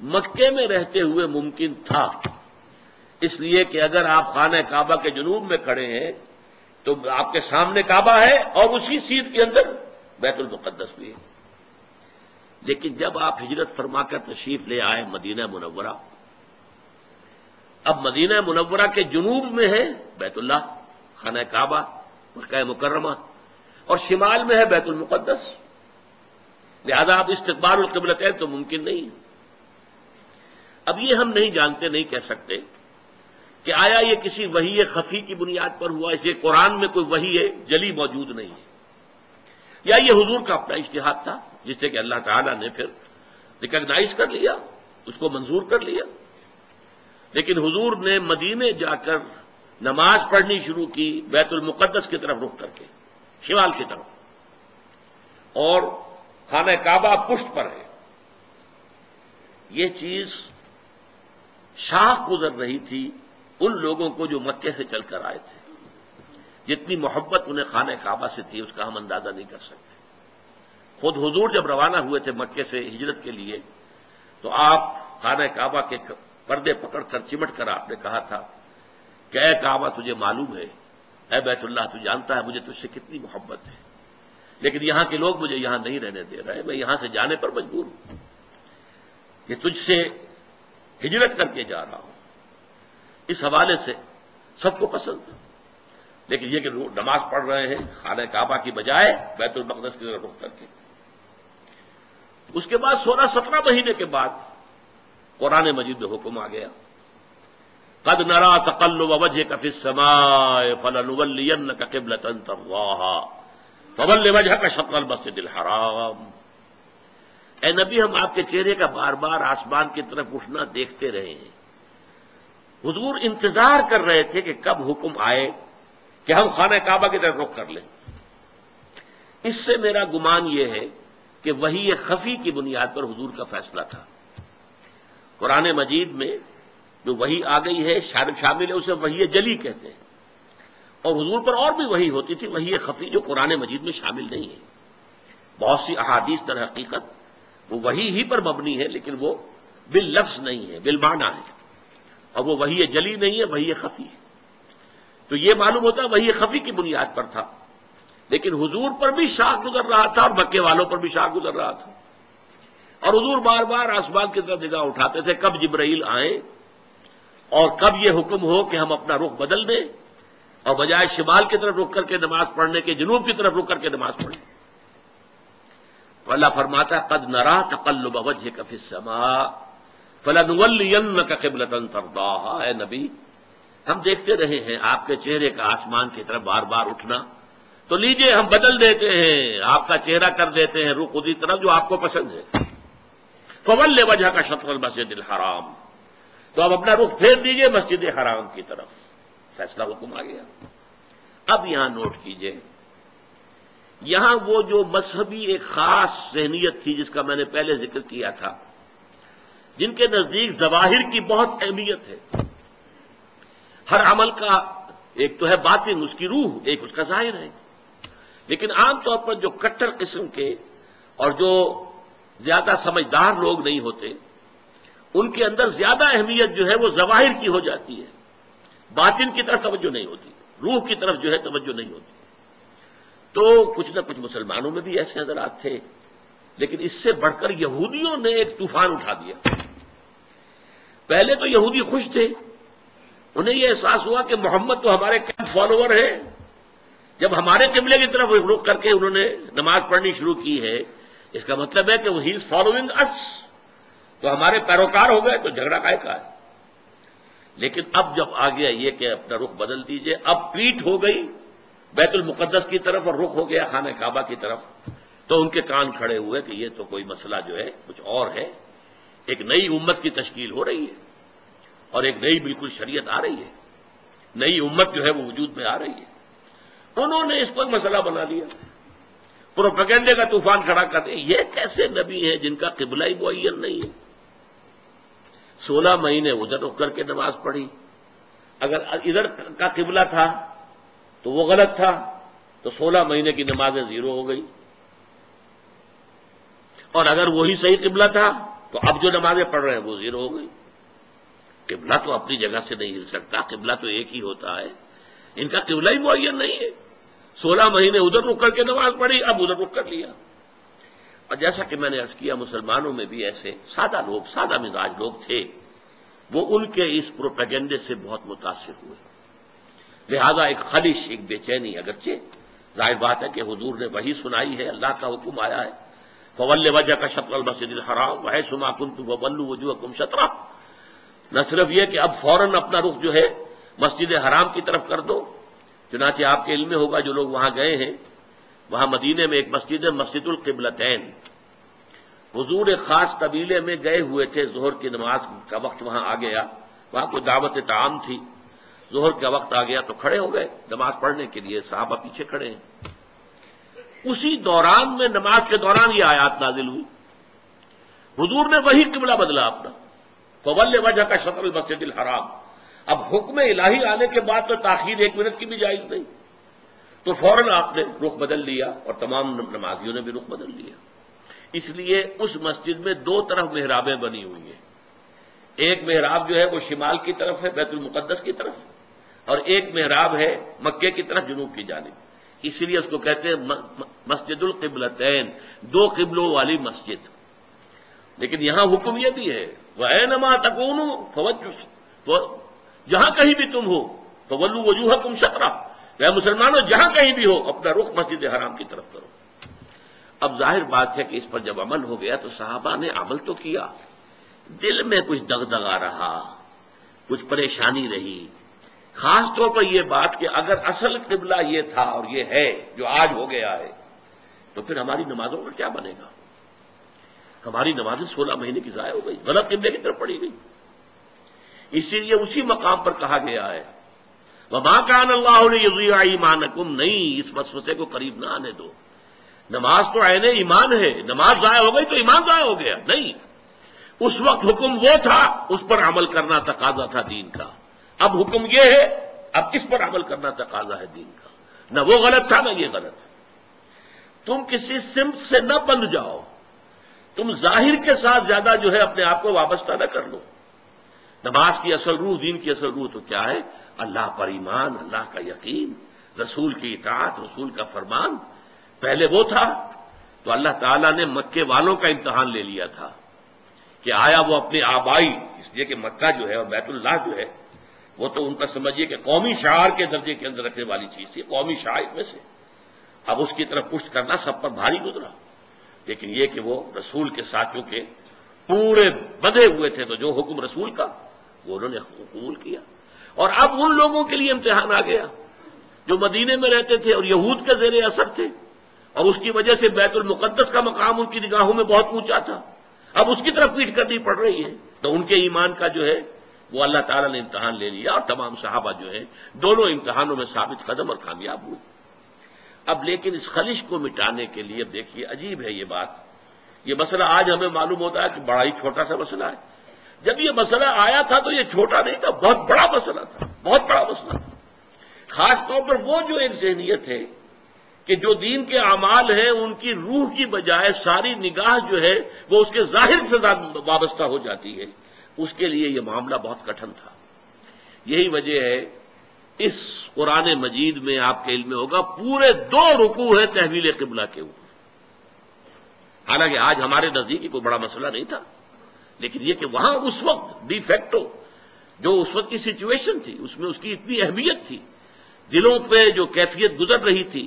مکے میں رہتے ہوئے ممکن تھا، اس لیے کہ اگر آپ خانہ کعبہ کے جنوب میں کھڑے ہیں تو آپ کے سامنے کعبہ ہے اور اسی سیدھ کے اندر بیت المقدس بھی ہے۔ لیکن جب آپ ہجرت فرما کر تشریف لے آئے مدینہ منورہ، اب مدینہ منورہ کے جنوب میں ہے بیت اللہ، خانہ کعبہ، مکہ مکرمہ، اور شمال میں ہے بیت المقدس، لہذا اب استقبال القبلتین تو ممکن نہیں ہے۔ اب یہ ہم نہیں جانتے، نہیں کہہ سکتے کہ آیا یہ کسی وحی خفی کی بنیاد پر ہوا، اس لیے قرآن میں کوئی وحی جلی موجود نہیں ہے، یا یہ حضور کا اپنا اجتہاد تھا جس سے کہ اللہ تعالیٰ نے پھر ریکگنائز کر لیا، اس کو منظور کر لیا۔ لیکن حضور نے مدینے جا کر نماز پڑھنی شروع کی بیت المقدس کی طرف رخ کر کے، شمال کی طرف، اور خانہ کعبہ پشت پر ہے۔ یہ چیز شاخ گزر رہی تھی ان لوگوں کو جو مکے سے چل کر آئے تھے، جتنی محبت انہیں خانہ کعبہ سے تھی اس کا ہم اندازہ نہیں کر سکتے۔ خود حضور جب روانہ ہوئے تھے مکے سے ہجرت کے لیے تو آپ خانہ کعبہ کے پردے پکڑ کر چمٹ کر آپ نے کہا تھا کہ اے کعبہ تجھے معلوم ہے، اے بیت اللہ تو جانتا ہے مجھے تجھ سے کتنی محبت ہے، لیکن یہاں کے لوگ مجھے یہاں نہیں رہنے دے رہے، میں یہاں سے جانے پر مجبور ہوں، کہ تجھ سے ہجرت کر کے جا رہا ہوں۔ اس حوالے سے سب کو پسند تھا، لیکن یہ کہ نماز پڑھ رہے ہیں خانہ کعبہ کی بجائے بیت المقدس کی طرف رخ کر کے۔ اس کے بعد 16-17 مہینے کے بعد قرآن مجید میں حکم آ گیا، قد نرى تقلب وجهك في السماء فلنولينك قبلة ترضاها فول وجهك شطر المسجد الحرام۔ اے نبی ہم آپ کے چہرے کا بار بار آسمان کی طرف اٹھنا دیکھتے رہے ہیں۔ حضور انتظار کر رہے تھے کہ کب حکم آئے کہ ہم خانہ کعبہ کی طرف رخ کر لیں۔ اس سے میرا گمان یہ ہے کہ وحی خفی کی بنیاد پر حضور کا فیصلہ تھا۔ قرآن مجید میں جو وحی آ گئی ہے شامل ہے، اسے وحی جلی کہتے ہیں، اور حضور پر اور بھی وحی ہوتی تھی، وحی خفی جو قرآن مجید میں شامل نہیں ہے۔ بہت سی احادیث در حقیقت وہ وحی ہی پر مبنی ہے، لیکن وہ باللفظ نہیں ہے، بالمعنی ہے، اور وہ وحی جلی نہیں ہے، وحی خفی ہے۔ تو یہ معلوم ہوتا ہے وحی خفی کی بنیاد پر تھا، لیکن حضور پر بھی شاخ گزر رہا تھا اور مکے والوں پر بھی شاخ گزر رہا تھا، اور حضور بار بار آسمان کی طرف نگاہ اٹھاتے تھے کب جبرائیل آئیں اور کب یہ حکم ہو کہ ہم اپنا رخ بدل دیں اور بجائے شمال کی طرف رخ کر کے نماز پڑھنے کے جنوب کی طرف رخ کر کے نماز پڑھیں۔ تو اللہ فرماتا ہے قد نرا تقلب وجهك في السماء فلنولينك قبلة ترضاها۔ اے نبی ہم دیکھتے رہے ہیں آپ کے چہرے کا آسمان کی طرف بار بار اٹھنا، تو لیجئے ہم بدل دیتے ہیں، آپ کا چہرہ کر دیتے ہیں رخ اسی طرف جو آپ کو پسند ہے۔ فول وجهك شطر المسجد الحرام، تو اب اپنا رخ پھیر دیجئے مسجد حرام کی طرف۔ فیصلہ حکم آ گیا۔ اب یہاں نوٹ کیجئے، یہاں وہ جو مذہبی ایک خاص ذہنیت تھی جس کا میں نے پہلے ذکر کیا تھا، جن کے نزدیک ظواہر کی بہت اہمیت ہے۔ ہر عمل کا ایک تو ہے باطن، اس کی روح، ایک اس کا ظاہر ہے، لیکن عام طور پر جو کٹر قسم کے اور جو زیادہ سمجھدار لوگ نہیں ہوتے، ان کے اندر زیادہ اہمیت جو ہے وہ ظواہر کی ہو جاتی ہے، باطن کی طرف توجہ نہیں ہوتی، روح کی طرف جو ہے توجہ نہیں ہوتی۔ تو کچھ نہ کچھ مسلمانوں میں بھی ایسے حضرات تھے، لیکن اس سے بڑھ کر یہودیوں نے ایک طوفان اٹھا دیا۔ پہلے تو یہودی خوش تھے، انہیں یہ احساس ہوا کہ محمد تو ہمارے کم فالوور ہیں، جب ہمارے قبلے کی طرف رخ کر کے انہوں نے نماز پڑھنی شروع کی ہے، اس کا مطلب ہے کہ وہ ہی از فالوئنگ اس، تو ہمارے پیروکار ہو گئے، تو جھگڑا کائے کا ہے۔ لیکن اب جب آ گیا یہ کہ اپنا رخ بدل دیجئے، اب پیٹھ ہو گئی بیت المقدس کی طرف اور رخ ہو گیا خانہ کعبہ کی طرف، تو ان کے کان کھڑے ہوئے کہ یہ تو کوئی مسئلہ جو ہے کچھ اور ہے، ایک نئی امت کی تشکیل ہو رہی ہے اور ایک نئی بالکل شریعت آ رہی ہے، نئی امت جو ہے وہ وجود میں آ رہی ہے۔ انہوں نے اس کو ایک مسئلہ بنا لیا، پروپیگنڈے کا طوفان کھڑا کر دیا۔ یہ کیسے نبی ہیں جن کا قبلہ ہی معین نہیں ہے؟ 16 مہینے ادھر رخ کر کے نماز پڑھی، اگر ادھر کا قبلہ تھا تو وہ غلط تھا، تو 16 مہینے کی نمازیں زیرو ہو گئی، اور اگر وہی صحیح قبلہ تھا تو اب جو نمازیں پڑھ رہے ہیں وہ زیرو ہو گئی۔ قبلہ تو اپنی جگہ سے نہیں ہل سکتا، قبلہ تو ایک ہی ہوتا ہے، ان کا قبلہ ہی معین نہیں ہے۔ 16 مہینے ادھر رخ کر کے نماز پڑھی، اب ادھر رخ کر لیا۔ اور جیسا کہ میں نے عرض کیا، مسلمانوں میں بھی ایسے سادہ لوگ، سادہ مزاج لوگ تھے، وہ ان کے اس پروپیگنڈے سے بہت متاثر ہوئے، لہذا ایک خلش، ایک بے چینی، اگرچہ ظاہر بات ہے کہ حضور نے وحی سنائی ہے، اللہ کا حکم آیا ہے فَوَلِّ وَجْهَكَ شَطْرَ الْمَسْجِدِ الْحَرَامِ وَحَيْثُ مَا كُنتُمْ فَوَلُّوا وُجُوهَكُمْ شَطْرَهُ، نہ صرف یہ کہ اب فوراً اپنا رخ جو ہے مسجد حرام کی طرف کر دو، چنانچہ آپ کے علم میں ہوگا جو لوگ وہاں گئے ہیں، وہاں مدینے میں ایک مسجد ہے مسجد القبلتین، حضور ایک خاص قبیلے میں گئے ہوئے تھے، ظہر کی نماز کا وقت وہاں آ گیا، وہاں کوئی دعوت طعام تھی، ظہر کا وقت آ گیا تو کھڑے ہو گئے نماز پڑھنے کے لیے، صحابہ پیچھے کھڑے ہیں۔ اسی دوران میں، نماز کے دوران یہ آیات نازل ہوئی، حضور نے وہی قبلہ بدلا اپنا، فَوَلِّ وَجْهَكَ شَطْرَ الْمَسْجِدِ الْحَرَامِ۔ اب حکم الہی آنے کے بعد تو تاخیر 1 منٹ کی بھی جائز نہیں، تو فوراً آپ نے رخ بدل لیا اور تمام نمازیوں نے بھی رخ بدل لیا۔ اس لیے اس مسجد میں 2 طرف محرابیں بنی ہوئی ہیں، ایک محراب جو ہے وہ شمال کی طرف ہے بیت المقدس کی طرف، اور ایک محراب ہے مکے کی طرف جنوب کی جانب، اسی لیے اس کو کہتے ہیں مسجد القبلتین، 2 قبلوں والی مسجد۔ لیکن یہاں حکم یہ بھی ہے وَأَيْنَمَا تَكُونُوا، جہاں کہیں بھی تم ہو فَوَلُّوا وُجُوهَكُمْ شَطْرَهُ، اے مسلمانوں جہاں کہیں بھی ہو اپنا رخ مسجد حرام کی طرف کرو۔ اب ظاہر بات ہے کہ اس پر جب عمل ہو گیا تو صحابہ نے عمل تو کیا، دل میں کچھ دغدغہ رہا، کچھ پریشانی رہی، خاص طور پر یہ بات کہ اگر اصل قبلہ یہ تھا اور یہ ہے جو آج ہو گیا ہے، تو پھر ہماری نمازوں کا کیا بنے گا؟ ہماری نمازیں 16 مہینے کی ضائع ہو گئی، غلط قبلے کی طرف پڑی گئی. اسی لیے اسی مقام پر کہا گیا ہے وَمَا كَانَ اللَّهُ لِيُضِيعَ إِيمَانَكُمْ، نہیں اس وسوسے کو قریب نہ آنے دو. نماز تو عین ایمان ہے، نماز ضائع ہو گئی تو ایمان ضائع ہو گیا نہیں. اس وقت حکم وہ تھا، اس پر عمل کرنا تقاضا تھا دین کا. اب حکم یہ ہے، اب اس پر عمل کرنا تقاضا ہے دین کا. نہ وہ غلط تھا نہ یہ غلط ہے. تم کسی سمت سے نہ بندھ جاؤ، تم ظاہر کے ساتھ زیادہ جو ہے اپنے آپ کو وابستہ نہ کر لو. نماز کی اصل روح، دین کی اصل روح تو کیا ہے؟ اللہ پر ایمان، اللہ کا یقین، رسول کی اطاعت، رسول کا فرمان. پہلے وہ تھا تو اللہ تعالیٰ نے مکے والوں کا امتحان لے لیا تھا کہ آیا وہ اپنے آبائی، اس لیے کہ مکہ جو ہے اور بیت اللہ جو ہے وہ تو ان کا سمجھیے کہ قومی شعار کے درجے کے اندر رکھنے والی چیز تھی، قومی شعائر میں سے. اب اس کی طرف پشت کرنا سب پر بھاری گزرا. لیکن یہ کہ وہ رسول کے ساتھیوں کے پورے بدے ہوئے تھے، تو جو حکم رسول کا وہ انہوں نے قبول کیا. اور اب ان لوگوں کے لیے امتحان آ گیا جو مدینے میں رہتے تھے اور یہود کے زیر اثر تھے، اور اس کی وجہ سے بیت المقدس کا مقام ان کی نگاہوں میں بہت اونچا تھا. اب اس کی طرف پیٹ کرنی پڑ رہی ہے. تو ان کے ایمان کا جو ہے وہ اللہ تعالیٰ نے امتحان لے لیا، اور تمام صحابہ جو ہیں دونوں امتحانوں میں ثابت قدم اور کامیاب ہوئے. اب لیکن اس خلش کو مٹانے کے لیے دیکھیے عجیب ہے یہ بات. یہ مسئلہ آج ہمیں معلوم ہوتا ہے کہ بڑا ہی چھوٹا سا مسئلہ ہے. جب یہ مسئلہ آیا تھا تو یہ چھوٹا نہیں تھا، بہت بڑا مسئلہ تھا، بہت بڑا مسئلہ تھا. خاص طور پر وہ جو ایک ذہنیت ہے کہ جو دین کے اعمال ہیں ان کی روح کی بجائے ساری نگاہ جو ہے وہ اس کے ظاہر سے وابستہ ہو جاتی ہے، اس کے لیے یہ معاملہ بہت کٹھن تھا. یہی وجہ ہے اس قرآن مجید میں آپ کے علم میں ہوگا پورے 2 رکوع ہیں تحویل قبلہ کے اوپر. حالانکہ آج ہمارے نزدیک کوئی بڑا مسئلہ نہیں تھا، لیکن یہ کہ وہاں اس وقت ڈی فیکٹو جو اس وقت کی سچویشن تھی اس میں اس کی اتنی اہمیت تھی، دلوں پہ جو کیفیت گزر رہی تھی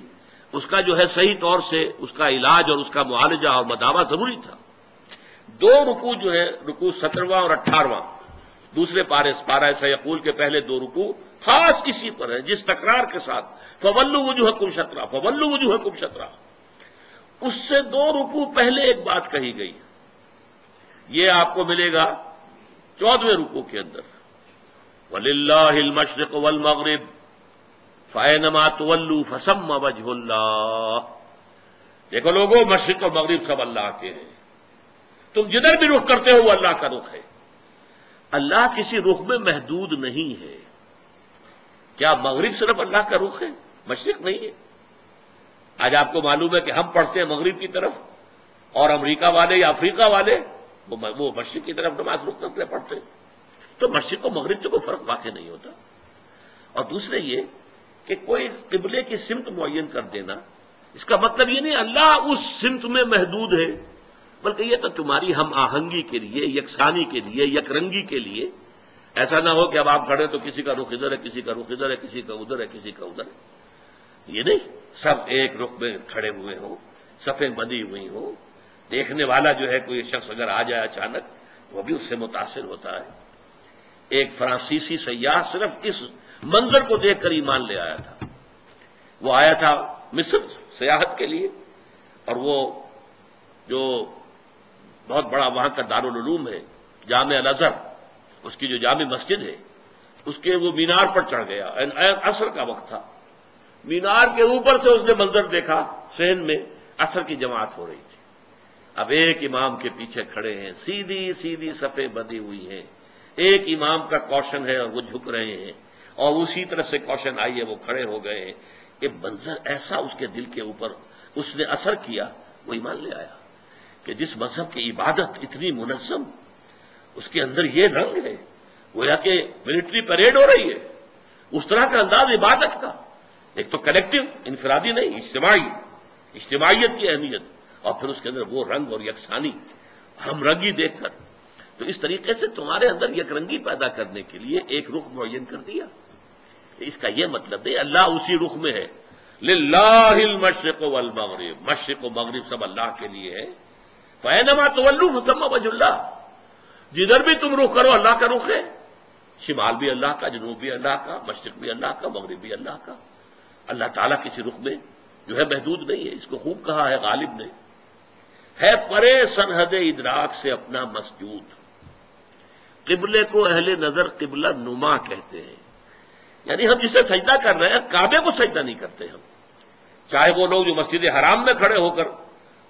اس کا جو ہے صحیح طور سے اس کا علاج اور اس کا معالجہ اور مداوع ضروری تھا. 2 رکوع جو ہے، رکوع 17واں اور 18واں، دوسرے پارہ سیقول کے پہلے 2 رکوع خاص اسی پر ہے جس تکرار کے ساتھ فولوا وجوہکم شطرہ، فولوا وجوہکم شطرہ. اس سے 2 رکوع پہلے ایک بات کہی گئی، یہ آپ کو ملے گا 14ویں رکوع کے اندر وَلِلَّهِ الْمَشْرِقُ وَالْمَغْرِبُ فَأَيْنَمَا تُوَلُّوا فَثَمَّ وَجْهُ اللَّهِ. دیکھو لوگوں، مشرق اور مغرب سب اللہ کے ہیں، تم جدھر بھی رخ کرتے ہو وہ اللہ کا رخ ہے. اللہ کسی رخ میں محدود نہیں ہے. کیا مغرب صرف اللہ کا رخ ہے؟ مشرق نہیں ہے. آج آپ کو معلوم ہے کہ ہم پڑھتے ہیں مغرب کی طرف، اور امریکہ والے یا افریقہ والے وہ مشرق کی طرف نماز رخ کرتے پڑھتے ہیں. تو مشرق و مغرب سے کوئی فرق واقع نہیں ہوتا. اور دوسرے یہ کہ کوئی قبلے کی سمت معین کر دینا، اس کا مطلب یہ نہیں اللہ اس سمت میں محدود ہے، بلکہ یہ تو تمہاری ہم آہنگی کے لیے، یکسانی کے لیے، یک رنگی کے لیے. ایسا نہ ہو کہ اب آپ کھڑے تو کسی کا رخ ادھر ہے، کسی کا رخ ادھر ہے، کسی کا ادھر ہے، کسی کا ادھر ہے. یہ نہیں، سب ایک رخ میں کھڑے ہوئے ہوں، صفیں بندھی ہوئی ہوں. دیکھنے والا جو ہے کوئی شخص اگر آ جائے اچانک وہ بھی اس سے متاثر ہوتا ہے. ایک فرانسیسی سیاح صرف اس منظر کو دیکھ کر ایمان لے آیا تھا. وہ آیا تھا مصر سیاحت کے لیے، اور وہ جو بہت بڑا وہاں کا دارالعلوم ہے جامع الازہر، اس کی جو جامع مسجد ہے اس کے وہ مینار پر چڑھ گیا. عصر کا وقت تھا. مینار کے اوپر سے اس نے منظر دیکھا، صحن میں عصر کی جماعت ہو رہی تھی. اب ایک امام کے پیچھے کھڑے ہیں، سیدھی سیدھی صفیں بندھی ہوئی ہیں، ایک امام کا کوشن ہے اور وہ جھک رہے ہیں، اور اسی طرح سے کوشن آئی ہے وہ کھڑے ہو گئے ہیں. یہ منظر ایسا اس کے دل کے اوپر اس نے اثر کیا، وہ ایمان لے آیا کہ جس مذہب کی عبادت اتنی منظم، اس کے اندر یہ رنگ ہے، گویا کہ ملٹری پریڈ ہو رہی ہے، اس طرح کا انداز عبادت کا. ایک تو کلیکٹو، انفرادی نہیں، اجتماعیت کی اہمیت، اور پھر اس کے اندر وہ رنگ اور یکسانی، ہم رنگی دیکھ کر. تو اس طریقے سے تمہارے اندر یک رنگی پیدا کرنے کے لیے ایک رخ معین کر دیا. اس کا یہ مطلب نہیں اللہ اسی رخ میں ہے. للہ المشرق والمغرب، مشرق و مغرب سب اللہ کے لیے ہے. فَأَيْنَمَا تُوَلُّوا فَثَمَّ وَجْهُ اللَّهِ، جدھر بھی تم رخ کرو اللہ کا رخ ہے. شمال بھی اللہ کا، جنوب بھی اللہ کا، مشرق بھی اللہ کا، مغرب بھی اللہ کا. اللہ تعالیٰ کسی رخ میں جو ہے محدود نہیں ہے. اس کو خوب کہا ہے غالب نے، ہے پرے سرحد ادراک سے اپنا مسجود۔ قبلے کو اہل نظر قبلہ نما کہتے ہیں، یعنی ہم جسے سجدہ کر رہے ہیں کعبے کو سجدہ نہیں کرتے ہم، چاہے وہ لوگ جو مسجد حرام میں کھڑے ہو کر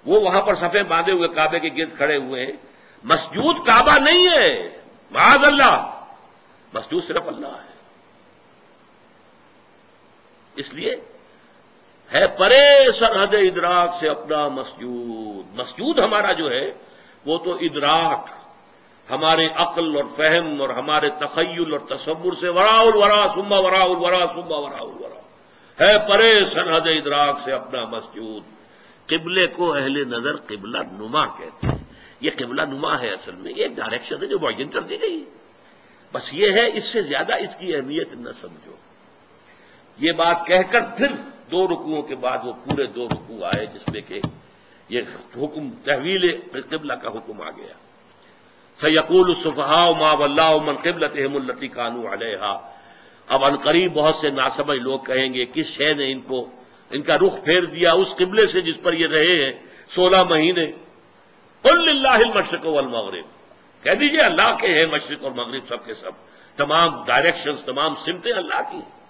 وہ وہاں پر صفیں باندھے ہوئے کعبے کے گرد کھڑے ہوئے ہیں، مسجود کعبہ نہیں ہے، معاذ اللہ، مسجود صرف اللہ ہے۔ اس لیے ہے پرے سرحد ادراک سے اپنا مسجود۔ مسجود ہمارا جو ہے وہ تو ادراک، ہمارے عقل اور فہم اور ہمارے تخیل اور تصور سے وراء الورا ثم وراء الورا ثم وراء الورا، ہے پرے سرحد ادراک سے اپنا مسجود۔ قبلے کو اہل نظر قبلہ نما کہتے ہیں۔ یہ قبلہ نما ہے، اصل میں یہ ایک ڈائریکشن ہے جو معین کر دی گئی، بس یہ ہے، اس سے زیادہ اس کی اہمیت نہ سمجھو۔ یہ بات کہہ کر پھر دو رکوعوں کے بعد وہ پورے دو رکوع آئے جس میں کہ یہ حکم تحویل قبلہ کا حکم آ گیا۔ سیقول السفہاء ما ولاھم عن قبلتہم التی کانوا علیہا، اب عنقریب بہت سے ناسمجھ لوگ کہیں گے کس شے نے ان کا رخ پھیر دیا اس قبلے سے جس پر یہ رہے ہیں 16 مہینے۔ قل للہ المشرق والمغرب، کہہ دیجئے اللہ کے ہیں مشرق اور مغرب سب کے سب، تمام ڈائریکشنز، تمام سمتیں اللہ کی ہیں۔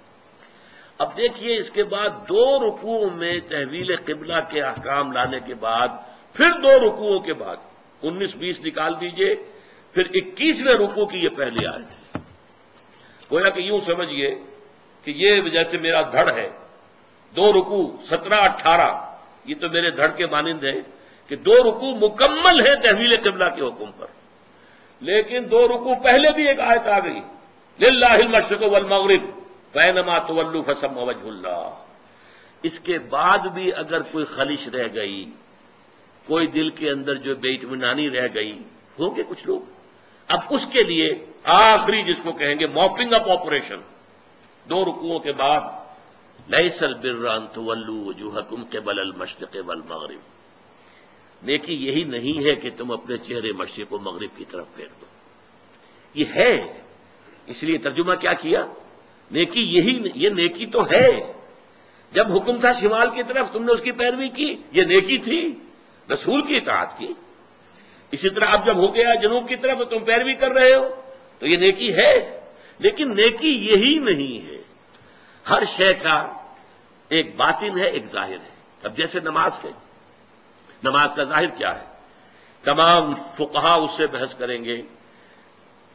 اب دیکھیے اس کے بعد دو رکوعوں میں تحویل قبلہ کے احکام لانے کے بعد پھر دو رکوعوں کے بعد 19-20 نکال دیجئے، پھر 21ویں رکوع کی یہ پہلی آیت ہے۔ گویا کہ یوں سمجھیے کہ یہ جیسے میرا دھڑ ہے، دو رکوع 17-18 یہ تو میرے دھڑ کے مانند ہے کہ دو رکوع مکمل ہے تحویل قبلہ کے حکم پر، لیکن دو رکوع پہلے بھی ایک آیت آ گئی، للہ المشرق والمغرب فینما تولوا فثم وجہ اللہ۔ اس کے بعد بھی اگر کوئی خلش رہ گئی، کوئی دل کے اندر جو بے اطمینانی رہ گئی، ہوں گے کچھ لوگ، اب اس کے لیے آخری جس کو کہیں گے موپنگ اپ آپریشن، دو رکوعوں کے بعد لیس البر ان تولوا وجوہکم قبل المشرق والمغرب، نیکی یہی نہیں ہے کہ تم اپنے چہرے مشرق و مغرب کی طرف پھیر دو، یہ ہے۔ اس لیے ترجمہ کیا کیا، نیکی یہی، یہ نیکی تو ہے، جب حکم تھا شمال کی طرف تم نے اس کی پیروی کی، یہ نیکی تھی، رسول کی اطاعت کی۔ اسی طرح اب جب ہو گیا جنوب کی طرف تم پیروی کر رہے ہو تو یہ نیکی ہے، لیکن نیکی یہی نہیں ہے، ہر شے کا ایک باطن ہے ایک ظاہر ہے۔ اب جیسے نماز ہے، نماز کا ظاہر کیا ہے، تمام فقہا اس سے بحث کریں گے،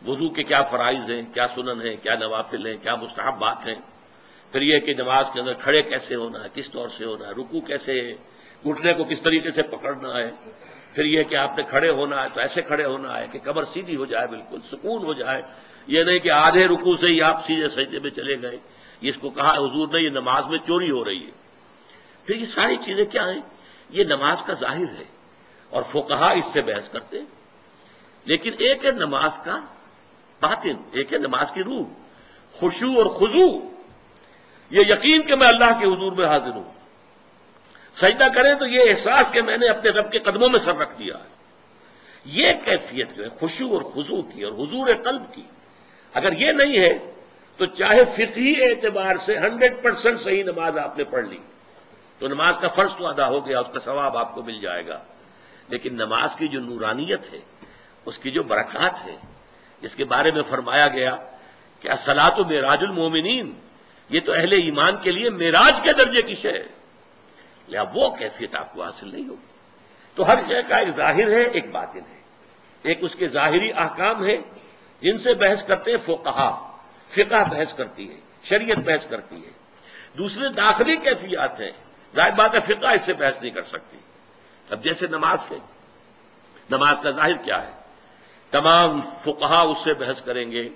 وضو کے کیا فرائض ہیں، کیا سنن ہیں، کیا نوافل ہیں، کیا مستحبات ہیں، پھر یہ کہ نماز کے اندر کھڑے کیسے ہونا ہے، کس طور سے ہونا ہے، رکوع کیسے ہے، گھٹنے کو کس طریقے سے پکڑنا ہے، پھر یہ کہ آپ نے کھڑے ہونا ہے تو ایسے کھڑے ہونا ہے کہ کمر سیدھی ہو جائے، بالکل سکون ہو جائے، یہ نہیں کہ آدھے رکوع سے ہی آپ سیدھے سجدے میں چلے گئے، اس کو کہا حضور نے یہ نماز میں چوری ہو رہی ہے۔ پھر یہ ساری چیزیں کیا ہیں، یہ نماز کا ظاہر ہے اور فقہا اس سے بحث کرتے ہیں، لیکن ایک ہے نماز کا باطن، ایک ہے نماز کی روح، خشوع اور خضوع، یہ یقین کہ میں اللہ کے حضور میں حاضر ہوں، سجدہ کریں تو یہ احساس کہ میں نے اپنے رب کے قدموں میں سر رکھ دیا ہے، یہ کیفیت جو ہے خشوع اور خضوع کی اور حضور قلب کی، اگر یہ نہیں ہے تو چاہے فقہی اعتبار سے 100% صحیح نماز آپ نے پڑھ لی تو نماز کا فرض تو ادا ہو گیا، اس کا ثواب آپ کو مل جائے گا، لیکن نماز کی جو نورانیت ہے، اس کی جو برکات ہے، اس کے بارے میں فرمایا گیا کہ الصلاۃ معراج المومنین، یہ تو اہل ایمان کے لیے معراج کے درجے کی شے ہے، یا وہ کیفیت آپ کو حاصل نہیں ہوگی۔ تو ہر شے کا ایک ظاہر ہے ایک باطن ہے، ایک اس کے ظاہری احکام ہے جن سے بحث کرتے ہیں فقہا، فقہ بحث کرتی ہے، شریعت بحث کرتی ہے، دوسرے داخلی کیفیات ہیں، ظاہر بات ہے فقہ اس سے بحث نہیں کر سکتی۔ اب جیسے نماز ہے، نماز کا ظاہر کیا ہے، تمام فقہا اس سے بحث کریں گے،